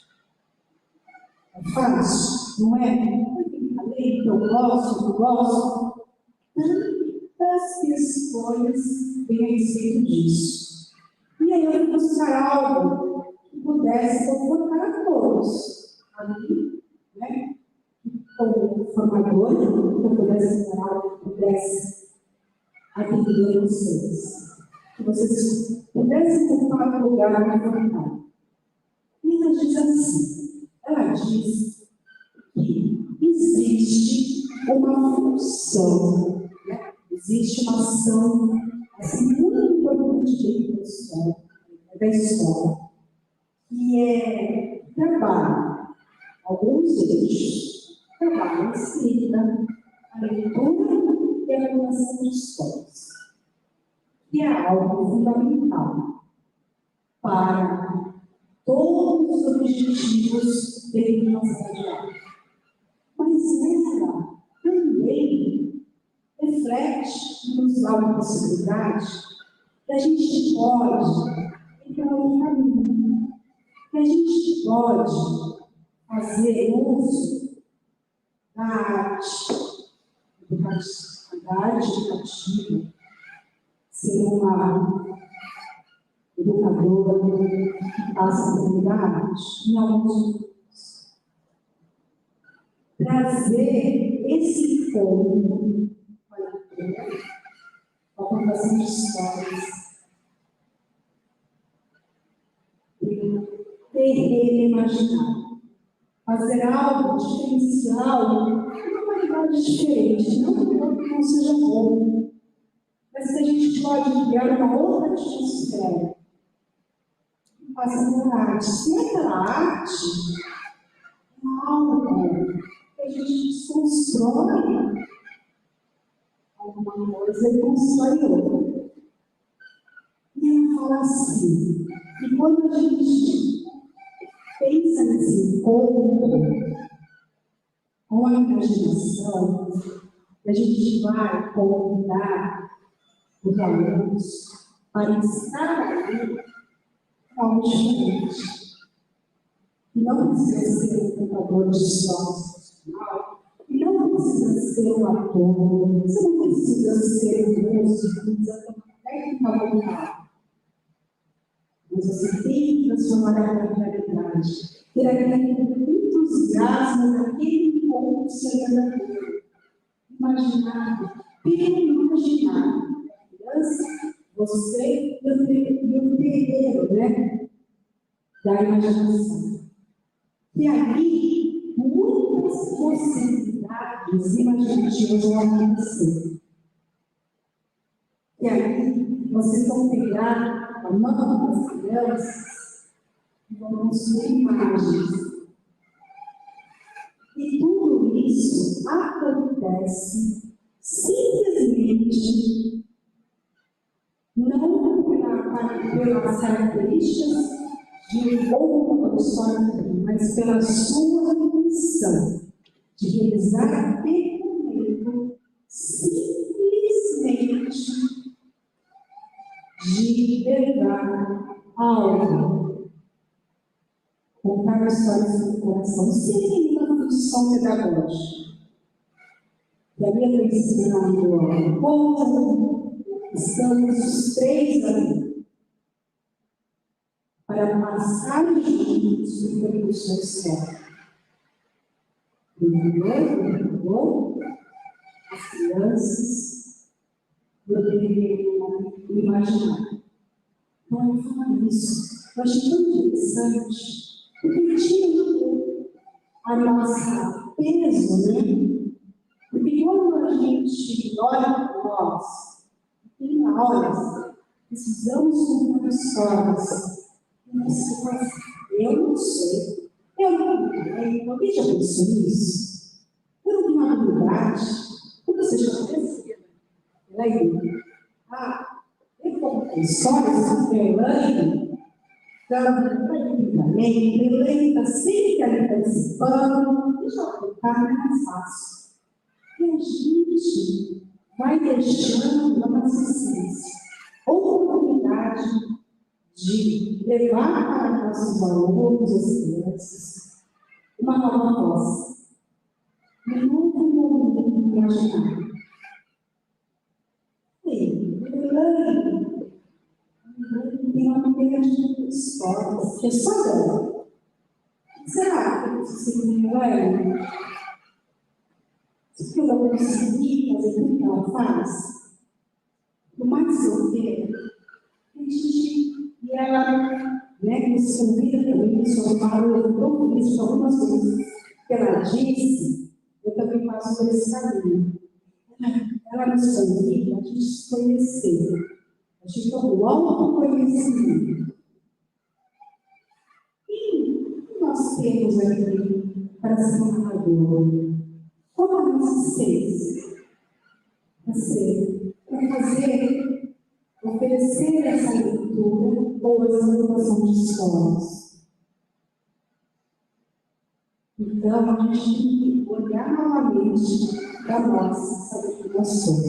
É fácil, não é? Além que eu gosto, tantas questões têm a respeito disso. E aí eu fui buscar algo que pudesse confortar a todos. A mim, né? Como formadora, que eu pudesse ter algo que pudesse atender vocês. Que vocês pudessem ocupar o lugar na formação. E ela diz assim, ela diz que existe uma função, né? Existe uma ação assim, muito muito da escola, que é trabalho, alguns eixos, trabalho, a escrita, a leitura e a elaboração de histórias, que é algo fundamental para todos os objetivos de nossa diária. Mas ela também reflete, nos dá uma possibilidade que a gente pode entrar no caminho, que a gente pode fazer uso da arte educativa, ser uma educadora que passa por arte, em alguns momentos. Trazer esse fogo para a contação de histórias, terreno imaginário, fazer algo diferencial, uma qualidade diferente, não que não seja bom, mas que a gente pode criar uma outra atmosfera. Fazendo arte. Se aquela arte é algo que a gente desconstrói alguma coisa e constrói outra. E ela fala assim, e quando a gente pensa nesse encontro com a imaginação, a gente vai convidar os alunos para estar ali algo diferente. Não precisa ser um contador de história profissional, e não precisa ser um ator, você não precisa ser um músico, não precisa ter uma técnica vocal. Mas você tem que transformar a realidade, ter aquele entusiasmo naquele ponto verdadeiro. Imaginar, imaginar. Criança, você e o terreiro, né? Da imaginação. E ali, muitas possibilidades imaginativas vão acontecer. E aí, vocês vão pegar a mão das crianças e vão construir imagens. E tudo isso acontece simplesmente não pelas características de um bom professor, mas pela sua missão de realizar aquele momento simplesmente de levar algo, contar histórias do coração, sem nenhuma função pedagógica. E a minha ensinando como estamos os três ali para passar juntos o percurso da história. Entendeu? As crianças poderiam imaginar. Então, eu falo isso. Eu achei tão interessante, porque tinha a nossa peso, né? Porque quando a gente olha para nós, tem horas, precisamos contar histórias. Eu não sei. Eu não tenho. Alguém já pensou nisso? Eu não tenho habilidade. Como você já pensou? Elaine. Eu conto histórias sobre a Elaine. Também, Elaine está sempre ali participando. Deixa eu colocar mais fácil. E a gente vai deixando uma assistência, oportunidade de levar para nossos alunos, as crianças, uma nova voz, um novo momento imaginário. Tem uma maneira de histórias, que é só dela. Será que você me lembra? Se eu não conseguir fazer tudo que ela faz, o mais que eu quero, e ela nos convida também, eu falo, eu estou feliz com algumas coisas que ela disse, eu também passo por esse caminho. Ela nos convida a gente se conhecer, Acho que é o autoconhecimento. E nós temos aqui para ser narrador? Qual a nossa essência? Para fazer, oferecer essa leitura ou essa anotação de histórias. Então, a gente tem que olhar novamente para nós, saber que nós somos.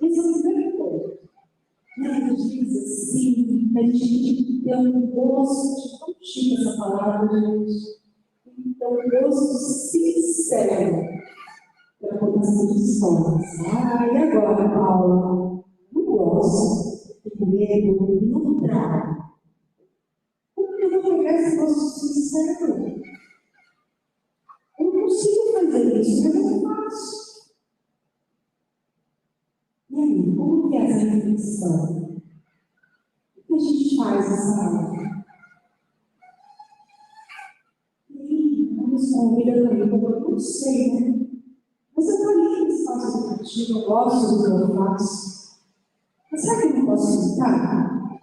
Esse é o primeiro ponto. Ele diz assim, a gente tem um gosto, como tinha essa palavra, gente? Então, um gosto sincero para contação de histórias. E agora, Paula? Não gosto, tenho medo, não trago. Como que eu vou pegar esse gosto sincero? Eu não consigo fazer isso, mas eu faço. E aí, como que é essa reflexão? O que a gente faz nessa aula? E aí, vamos convidar também, como eu não sei, né? Mas eu estou ali no espaço educativo, eu gosto do que eu faço. Mas será que eu não posso sentar?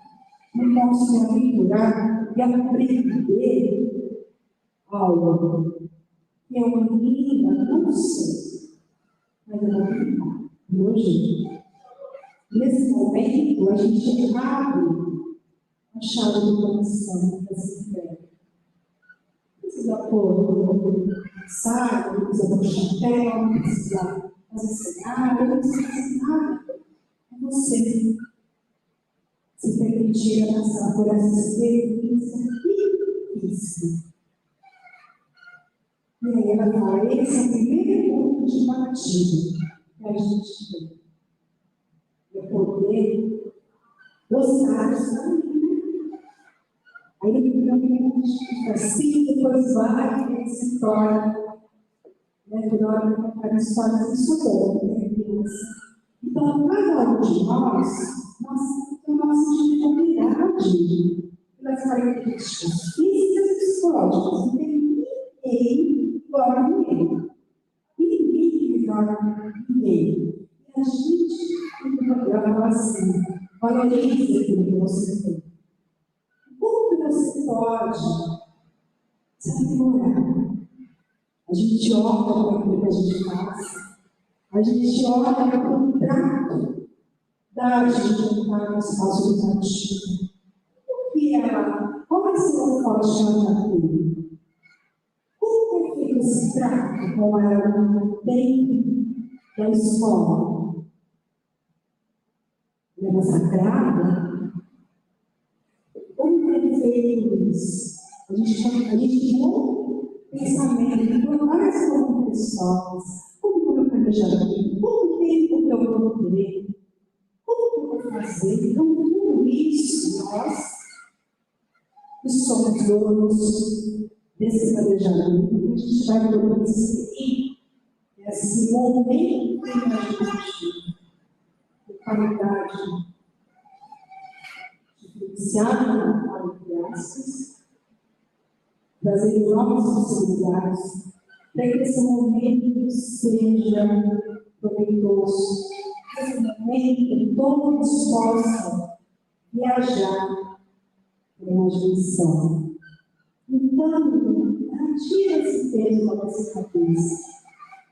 Não posso me aventurar e aprender algo que eu ainda não sei, mas eu vou tentar. Hoje, nesse momento, a gente abre a chave do coração dessa ideia. Precisa pôr sabe, não precisa pôr chapéu, não precisa fazer cenário, não precisa fazer nada. É você se permitir passar por essa experiência difícil. E aí ela fala, esse é o primeiro ponto de partida que a gente tem. É poder gostar disso aí. Aí ele fica assim, depois vai e se torna, né, toda hora que contar histórias, isso é bom, né, criança? Então, cada um de nós temos a nossa dificuldade pelas características físicas e psicológicas. Não tem ninguém igual a ninguém. Ninguém melhor que ninguém. E a gente tem que falar assim, valorize aquilo que você tem. Como que você pode se aprimorar? A gente olha para aquilo que a gente faz, a gente olha para o trato da gente entrar no espaço educativo. O que ela, qual vai ser o forte ela tem? Como é que esse trato com ela dentro da escola? Ela é massacrada? Como é feito isso? A gente tem um pensamento, tem várias pessoas. Como que eu vou planejar aqui? Quanto tempo que eu vou ter? Como que eu vou fazer? Então, tudo isso, nós, que somos donos desse planejamento, a gente vai produzir esse momento imaginativo, de qualidade diferenciada para crianças, trazendo novas possibilidades, para que esse momento seja proveitoso, esse momento que todos possam viajar para uma dimensão. Então, tira esse peso da nossa cabeça.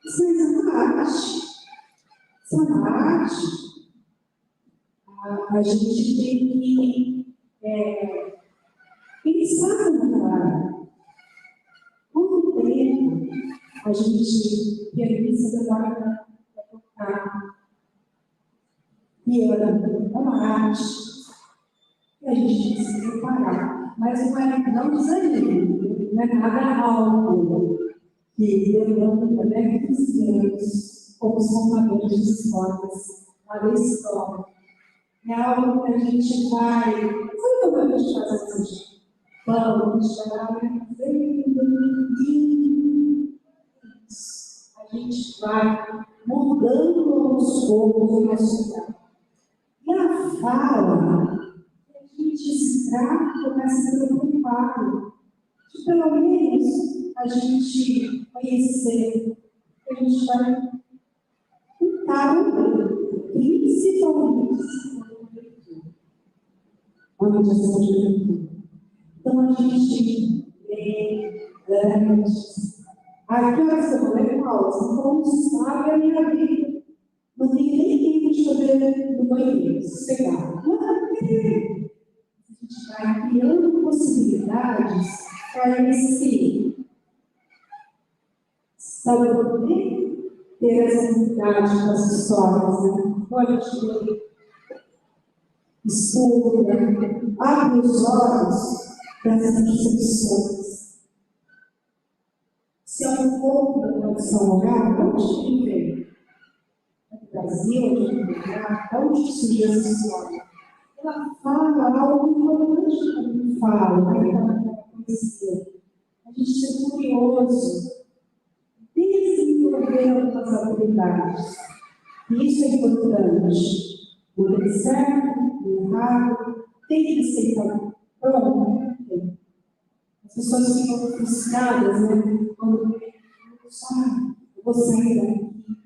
Isso é uma arte. Isso é uma arte. A gente tem que pensar no trabalho. Quanto tempo a gente permite agora para tocar piano, é uma arte, e a gente tem que se preparar. Mas não desanime, não é nada algo que demanda, né, 15 anos, como os contadores de histórias, na escola. É algo que a gente vai, sabe quando a gente faz assim? Vamos, a gente vai a gente vai mudando aos poucos o nosso olhar. E a fala, a gente está começa a preocupado de pelo menos a gente conhecer, a gente vai tentar, principalmente, a mediação de leitura. Então, a gente lê antes. Aqui, olha, você vai ler Paulo, você não sabe a minha vida. Não tem nem tempo de fazer no banheiro, sossegar. Não tem. A gente vai criando possibilidades para esse saber ter essa unidade com as histórias, né? Olha, estuda, abre os olhos para as percepções. Se é um pouco da tradição oral, onde que vem? No Brasil, onde surgiu essa história? Ela fala algo importante quando fala, né? Ela conhecer. A gente ser curioso, desenvolver algumas habilidades. Isso é importante. O que é certo, o errado, tem que aceitar. Pronto. As pessoas ficam frustradas, né? Quando eu vou sair daqui,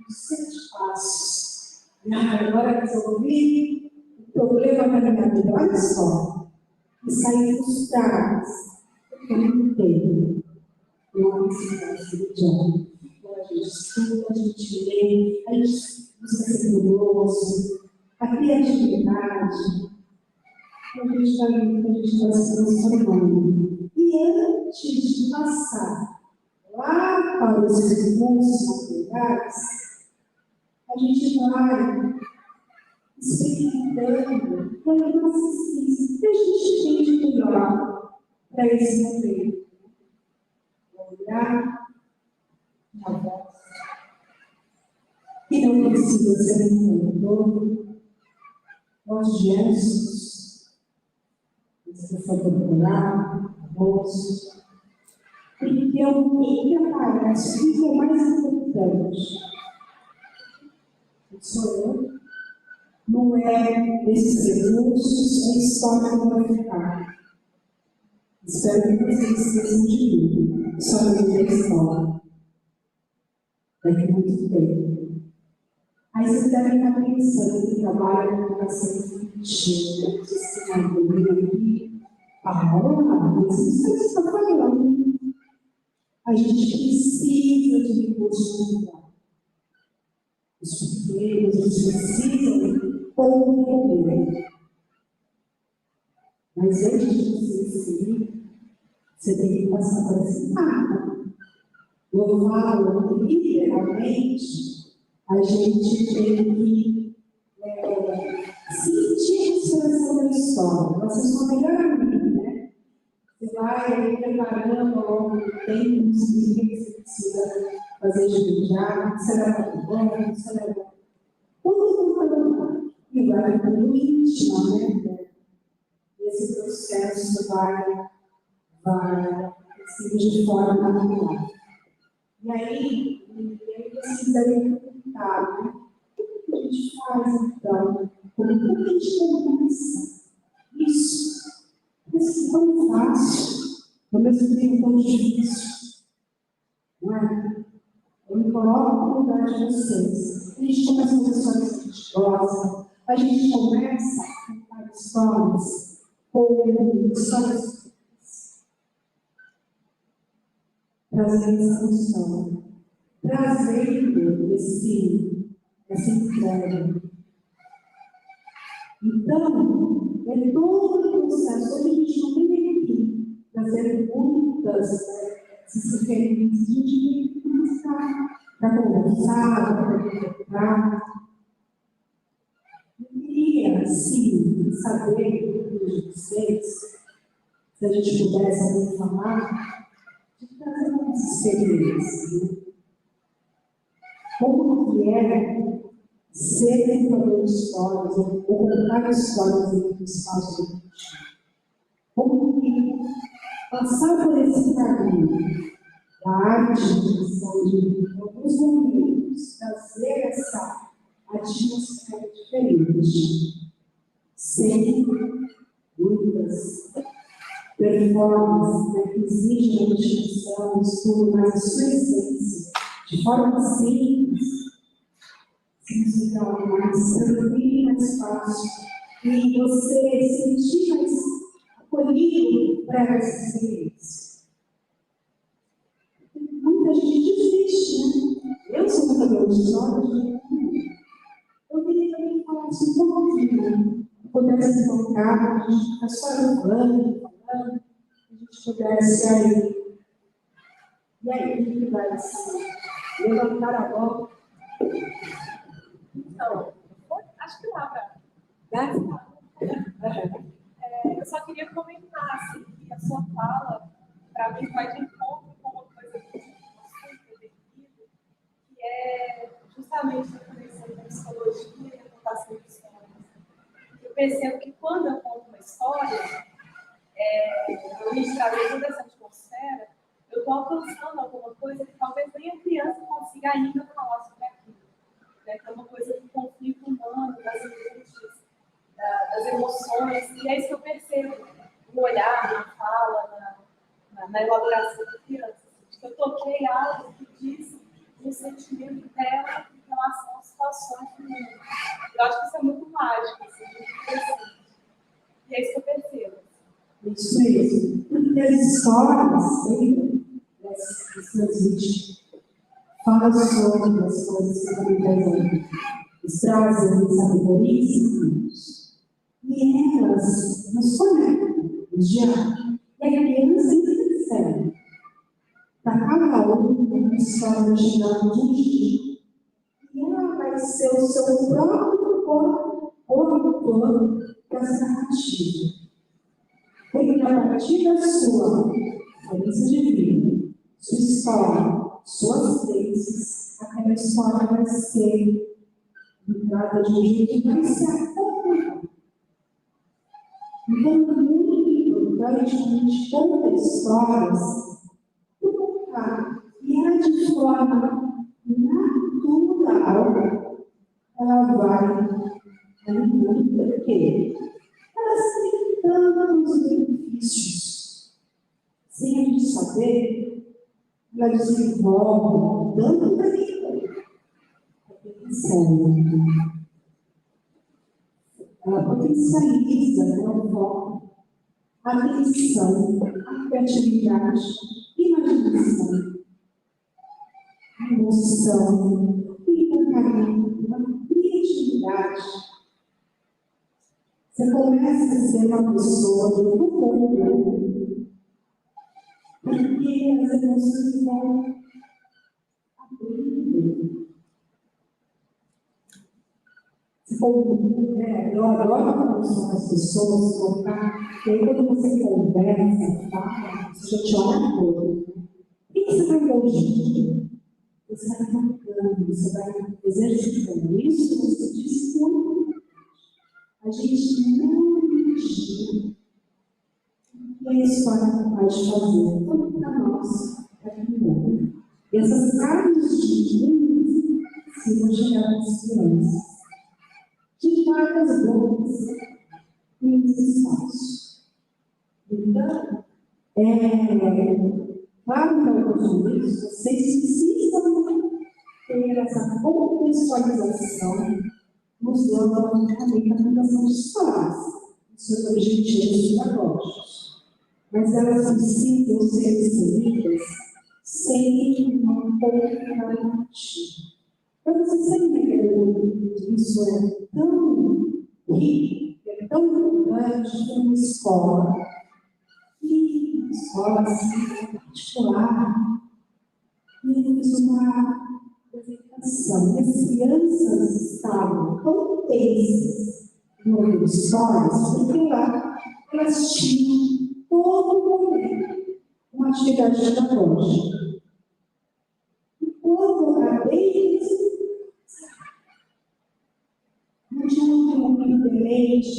7 passos. Agora resolvi o problema da minha vida. Olha só. E sair frustradas. Porque não tem. Não precisa ser idiota. A gente estuda, a gente lê, a gente busca ser curioso, a criatividade, a gente vai se transformando. E antes de passar lá para os recursos materiais, a gente vai experimentando com a nossa ciência, que a gente tem de melhor para esse momento. Olhar na voz. E não precisa ser um todo, os gestos, expressão corporal, rosto, porque o que aparece, o que é mais importante? Sou eu, não é esses recursos, é a história que vai ficar. Espero que vocês esqueçam de mim, só me a história. Daqui muito tempo. Aí vocês devem estar pensando que trabalha com educação infantil, ensinadora aqui, mas isso que está falando. A gente precisa de recursos culturais. Os pequenos, eles precisam compreender. Mas antes de você receber, você tem que passar por esse mapa. Eu falo literalmente, a gente tem que sentir a expressão da história. Vocês são a melhor amiga, né? Você vai preparando ao longo do tempo, os que você precisa fazer de viajar, você leva o banco, você leva tudo para o banco. E vai ficando íntima, né? Esse processo vai seguir de forma natural. E aí vocês devem perguntar, né? O que a gente faz, então? Como é que a gente começa? Isso. Isso é tão fácil, ao mesmo tempo tão difícil. Não é? Eu me coloco no lugar de vocês. A gente começa com histórias que a gente gosta, a gente começa a contar histórias com histórias trazendo essa função, trazendo essa entrega. Então, é todo o processo. Hoje a gente não tem aqui trazer muitas essas referências. A gente tem que começar para conversar, para conversar. Eu queria, sim, saber de vocês, se a gente pudesse falar, de trazer uma experiência. Como que é ser contador de histórias, ou contar histórias dentro do espaço do Cristo? Como que passar por esse caminho da arte de edição de alguns momentos, trazer essa atmosfera diferente, sem muitas performances, né, que exigem a discussão, estudo, mas a sua essência, de forma simples, significa mais tranquilo, mais fácil, e você se sentir mais acolhido para essas experiências. Muita gente desiste, né? Eu sou contadora de histórias, eu queria também falar isso um pouquinho, pudesse colocar, a gente ficar só falando, a gente pudesse aí. E aí, o que vai ser? Levantar a mão. Então, acho que dá para. Eu só queria comentar assim, que a sua fala, para mim, vai de encontro com uma coisa que eu super definido, que é justamente a conexão da psicologia e a contação de histórias. Eu percebo que quando eu conto uma história, eu me trazer toda essa atmosfera, eu estou alcançando alguma coisa que talvez nem a criança consiga ainda falar sobre aquilo. Né? Que é uma coisa do conflito humano, das angústias, das emoções, e é isso que eu percebo no olhar, na fala, na elaboração da criança. Eu toquei algo que diz o sentimento dela em relação às situações do mundo. Eu acho que isso é muito mágico, assim, muito interessante. E é isso que eu percebo. Isso mesmo. Porque as histórias sempre transmitem, falam sobre as coisas que acontecem, trazem sabedoria e ensinamentos. E elas nos conectam, já. E a criança sempre percebe. Para cada uma história vai chegar um dia. E ela vai ser o seu próprio autor dessa narrativa. Porque a partir da sua experiência de vida, sua história, suas crenças, aquela história vai ser ligada de um jeito que vai se acompanhar. Então, é muito importante a gente conta histórias do contar. E ela, de forma natural, ela vai alimentando, porque ela se tantos benefícios. Sem a gente saber, ela desenvolve tanto da vida. Ela potencializa a atenção, a criatividade, a imaginação, a emoção, o carinho, a criatividade. Você começa a ser uma pessoa do mundo, porque as emoções vão abrindo. Eu adoro conversar com as pessoas, colocar, e aí quando você conversa, fala, você já te olha todo. O que você vai hoje? Você vai tocando, você vai exercitando isso, você diz muito. A gente não imagina o que a história é capaz de fazer, tanto para nós, para o mundo. E essas carnes de mim precisam chegar às crianças. De várias bocas e espaços. Então, claro que eu gosto disso, vocês precisam ter essa contextualização nos dando também a fundação de histórias, seus objetivos pedagógicos. Mas elas precisam ser inseridas sem uma alternativa. Para você saber que isso é tão rico, é tão importante como escola, e uma escola assim, particular, e eu fiz uma apresentação. E as crianças estavam tão tensas no ouvir histórias, porque lá elas tinham todo o momento uma atividade pedagógica. E quando eu acabei, não tinha um diferente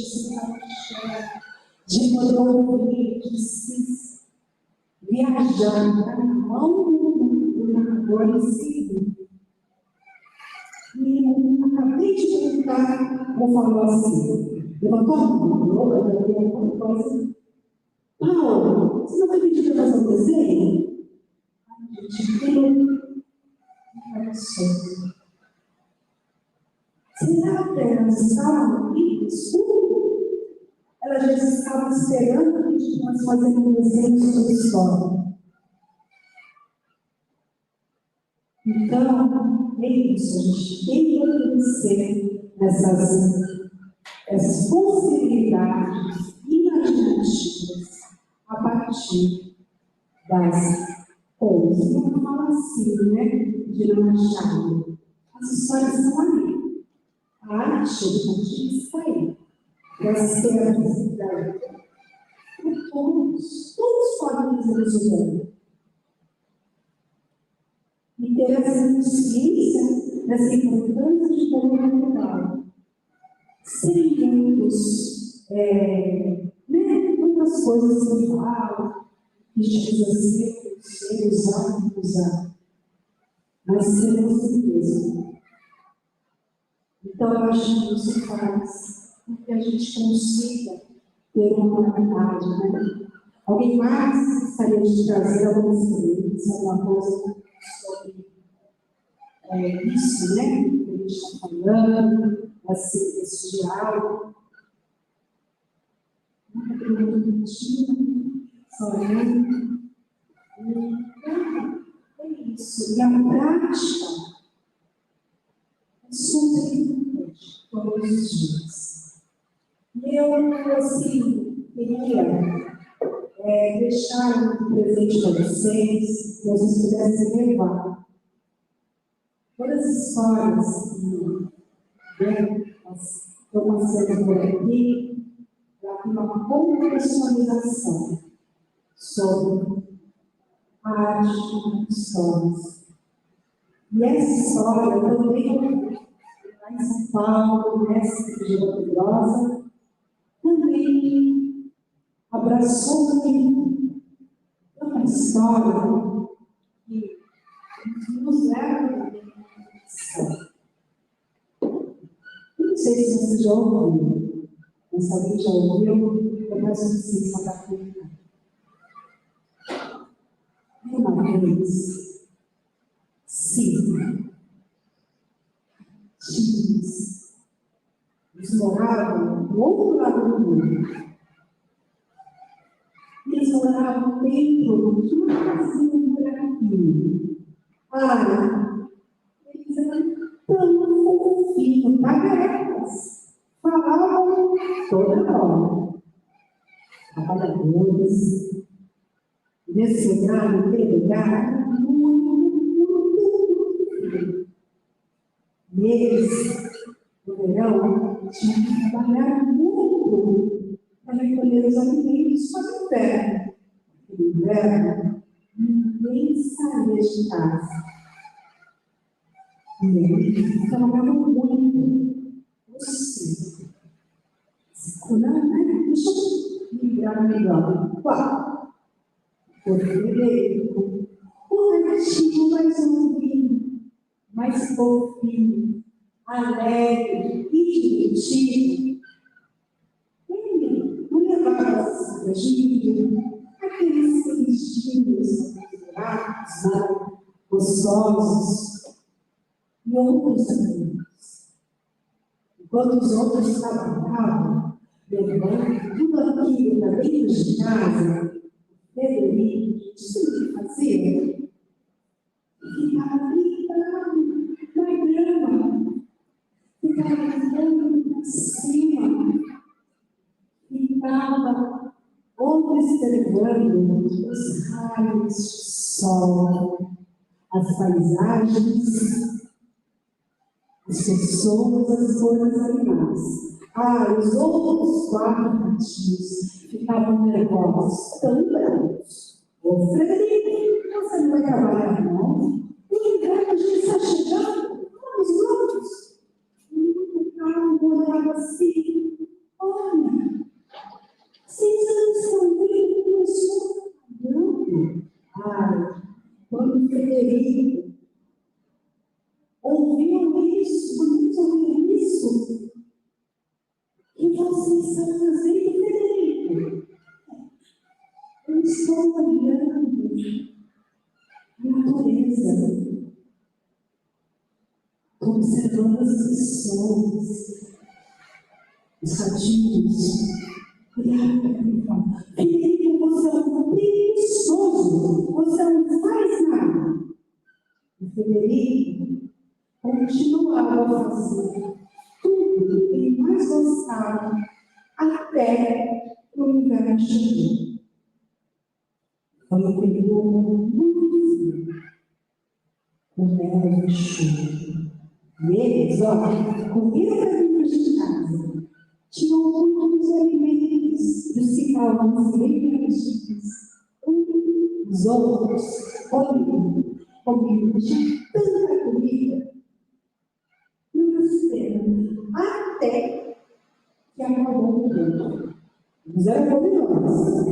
de poder ouvir, de se viajar para a mão do narrador em si. E eu acabei de perguntar, vou falar assim, levantou a mão, eu falei alguma coisa. Paulo, você não vai pedir para fazer um desenho? A gente tem Será que elas estavam aqui no escuro? ela já estava esperando que nós fazemos desenhos sobre história. Então, é isso, a gente tem que oferecer essas possibilidades imaginativas a partir das coisas. Vamos falar assim, né? De não achar. As histórias são ali. A arte está aí. Das terras da todos podem fazer isso bem. E ter essa consciência dessa importância de comunidade. Sem muitas coisas que falam, que a gente precisa ser, usar, mas ser você mesmo. Então, eu acho que isso faz com que a gente consiga ter uma comunidade, né? Alguém mais gostaria de trazer alguma experiência, alguma coisa sobre isso, né? Que a gente está falando, esse diálogo. Uma pergunta bonitinha, só olhando. É isso. E a prática é super importante todos os dias. E eu, assim, queria deixar um presente para vocês, que vocês pudessem levar. Todas as histórias que estão passando por aqui, ela tem uma contextualização sobre a arte de histórias. E essa história também, lá em São Paulo, nessa região poderosa, também abraçou também uma história que nos leva também a pensar. Não sei se você já ouviu, mas se alguém já ouviu, eu peço licença para contar. Uma vez, sim, eles moravam do outro lado do mundo. Eles moravam dentro de uma casinha de buraquinho. Eles eram tão fofinhos, tagaracas. Falavam toda hora. Trabalhadores. Nesse lugar, naquele lugar, muito frio. E eles, no verão, tinham que trabalhar muito para recolher os alimentos para o inverno. No inverno, ninguém saía de casa. E eles trabalhavam muito. Você, deixa eu lembrar melhor. Qual? O ratinho mais novinho, mais fofinho, alegre e divertido. Ele não levava cervejinho, aqueles queridinhos maravilhosos, gostosos, e outros amigos. Enquanto os outros trabalhavam, levando tudo aquilo para dentro de casa, Frederico, isso que fazia? Ficava gritando na grama, ficava gritando para cima, ficava observando os raios de sol, as paisagens, as pessoas, as cores animais. Os outros 4 ratinhos ficavam nervosos, tão bravos. Ô, Frederico, você não vai trabalhar, não? O inverno já está chegando. Vamos juntos. E o carro olhava assim. Olha, vocês não estão vendo que eu estou trabalhando? Quando o Frederico ouviu isso, o que você está fazendo, Frederico? Eu estou olhando a natureza, observando as pessoas, os ratinhos, olhava para mim e falava: Frederico, você é um preguiçoso, você não faz nada. O Frederico continuava a fazer tudo que ele mais gostava até que o inverno chegou. Foi um período muito frio, com neve e chuva. E eles, olha, comiam para dentro de casa. Tinham muitos alimentos e ficavam bem garantidos. Os outros comiam, tinha tanta comida. Até que acabou tudo. Eles eram poderosos.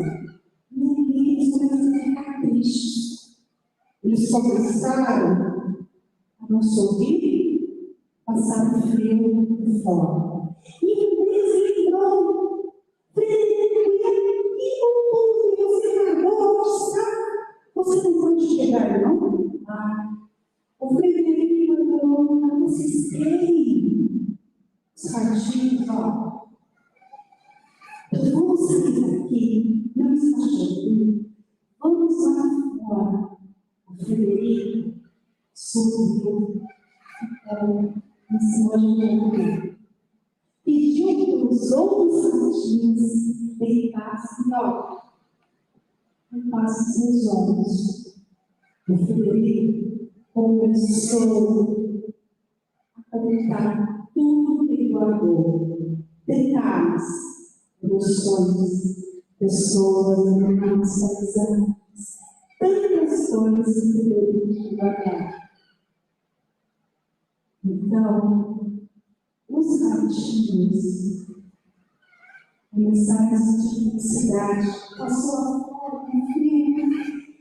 E eles começaram a ficar tristes. Eles começaram a não sorrir, passaram frio e fome. E eles lembrou: Frederico, e o povo você acabou de estar? Você não pode pegar, não? O Frederico falou: vocês querem? Os ratinhos, ó. Vamos sair daqui, não está chovendo. Vamos lá fora. O Frederico subiu, ficou em cima de um outro. Pediu para os outros ratinhos deitassem, ó, limpassem seus olhos. O Frederico começou a contar tudo que ele guardou. Detalhes, emoções, pessoas, animais, paisagens, tantas coisas que Frederico guardava. Então, os ratinhos começaram a sentir felicidade, passou a fome, frio,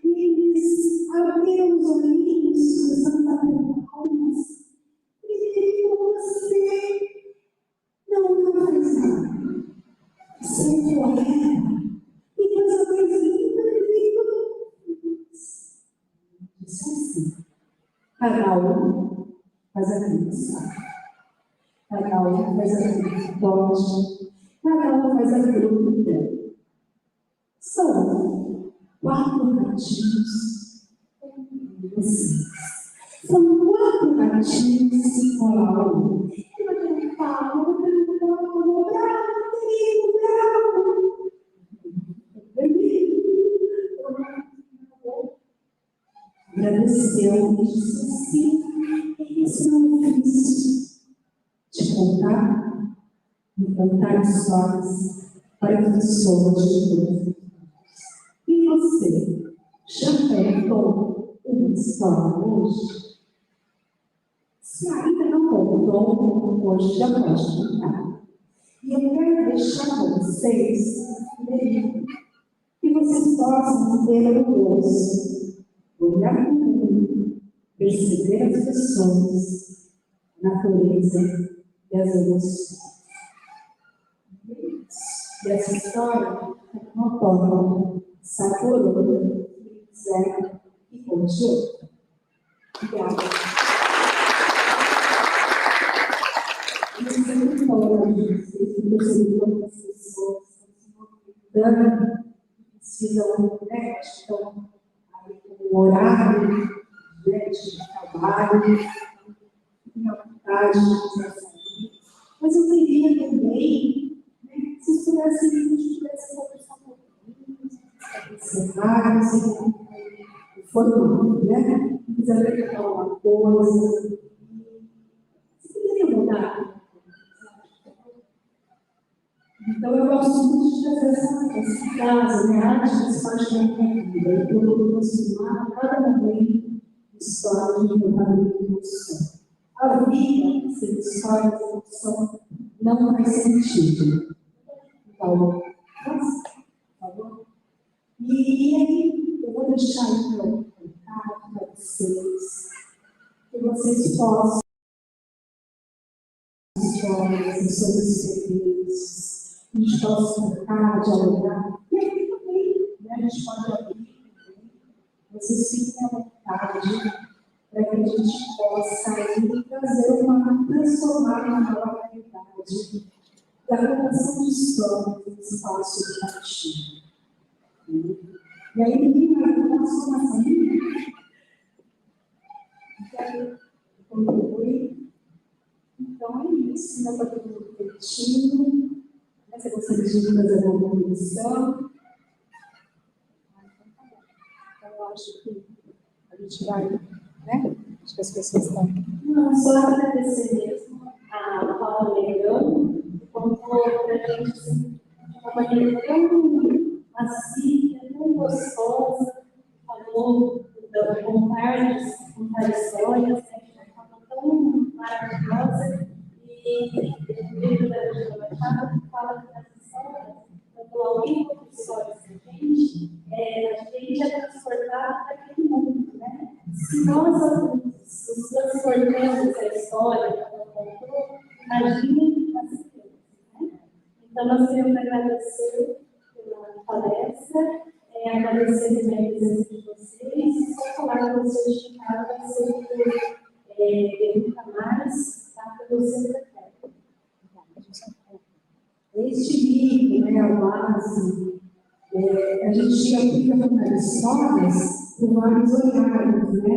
e eles abriram os olhinhos, começando a bater palmas. Frederico, você não faz nada. Você é correta. E coisa mais linda, Frederico. Isso é assim. Cada um faz aquilo que sabe. Cada um faz aquilo que pode. Cada um faz aquilo que quer. São 4 ratinhos. São 4 ratinhos que falaram. Eu quero falar, agradeceu e disse assim: esse é o ofício de contar histórias para as pessoas de Deus. E você, já contou uma história hoje? Se ainda não contou, hoje já pode contar. E eu quero deixar para vocês que vocês possam ter orgulho, olhar para o mundo, perceber as pessoas, a natureza e as emoções. E essa história não pode saturou, quiser e continua. Obrigada. Eu sempre falo de vocês, que percebi quantas pessoas estão se movimentando, precisam, estão aí com o horário, de trabalho, tem a vontade de sair. Mas eu queria também, se vocês pudessem, se a gente pudesse conversar um pouquinho, encerrar, o formato, né? Quiser perguntar alguma coisa. Você poderia mudar? Então, eu gosto muito de fazer essa casa, né? A arte faz parte da minha vida. Eu procuro transformar a cada momento história de encantamento e emoção. A vida sem história e emoção não faz sentido. Então, por favor. E aí, eu vou deixar aqui o contato para vocês, que vocês possam histórias, lições felizes. A gente possa contar, dialogar, e aqui também, né, a gente pode abrir também, vocês fiquem à vontade, para que a gente possa aí transformar uma nova realidade da contação de histórias, espaço educativo. E aí, ninguém vai dar só uma família. Então, é isso, né? Está todo mundo repetindo. Você gostaria de fazer alguma contribuição? Então, eu acho que a gente vai, né? Acho que as pessoas estão. Não, só agradecer mesmo a Paula Legrão, que contou para a gente de uma maneira tão macia, tão gostosa, falou da contar histórias, né, de uma forma tão maravilhosa. E o livro da Angela Machado fala que nas histórias, quando alguém conta histórias da gente é transportado para aquele mundo, né? Se nós adultos nos transportamos a história que ela contou, imaginem as crianças, né? Então, nós queremos agradecer pela palestra, agradecer também a presença de vocês, e só falar que o certificado vai ser nunca mais, tá? Para você perto. Este livro, né, a base, a gente aplica as histórias por vários olhares, né,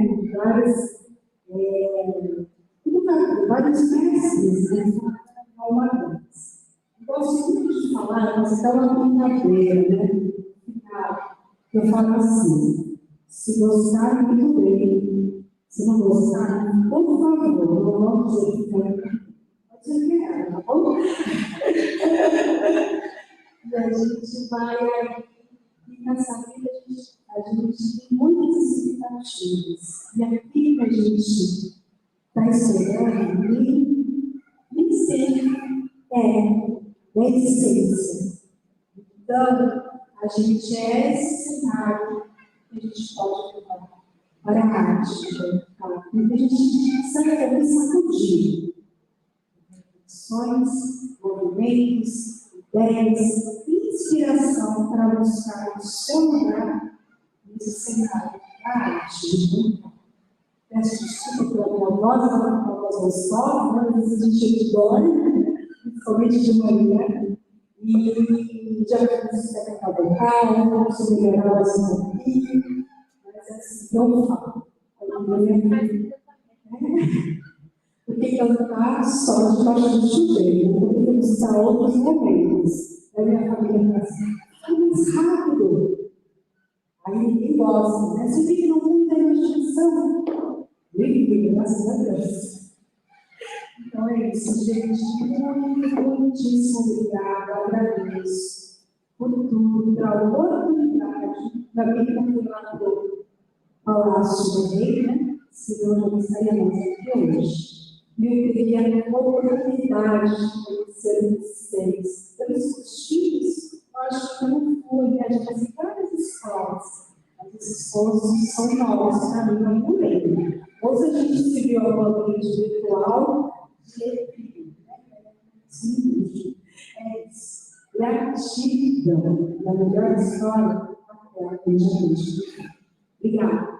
vários mestres, né, uma delas. Gosto muito de falar, mas é uma brincadeira, né, eu falo assim, se gostar, muito bem, se não gostar, por favor, não vamos dizer que foi, pode ser que é, tá bom? E a gente vai, e nessa vida a gente tem muitas expectativas. E aqui que a gente está esperando, nem sempre é a essência. Então, a gente é esse cenário que a gente pode levar para a arte, tá? E a gente sai daqui sacudir. Reflexões, movimentos, ideias, inspiração para buscar o seu lugar nesse cenário da arte. Peço desculpa pela minha voz, ela não é uma voz gostosa, mas às vezes a gente dói, principalmente de manhã, e já fiz técnica vocal, não consigo melhorar mais um pouquinho, mas assim, eu falo. Porque cantar só debaixo do chuveiro, eu tenho que buscar outros momentos. Aí minha família fala assim, fala mais rápido. Aí ninguém gosta, né? Você fica não tem imaginação. Livre, graças a Deus. Então é isso, gente. Muitíssimo obrigada, agradeço por tudo, pela oportunidade, para quem está aqui lá do Palácio do Rei, né? Senão eu não estaríamos aqui hoje. Eu queria ter uma oportunidade de conhecer vocês. Pelos costumes, eu acho que eu não fui, né? A gente faz várias escolas. As escolas são novas para mim, mas não lembro. Ou se a gente se viu no ambiente virtual, simples. É isso. Gratidão. Na melhor história, até a gente. Obrigada.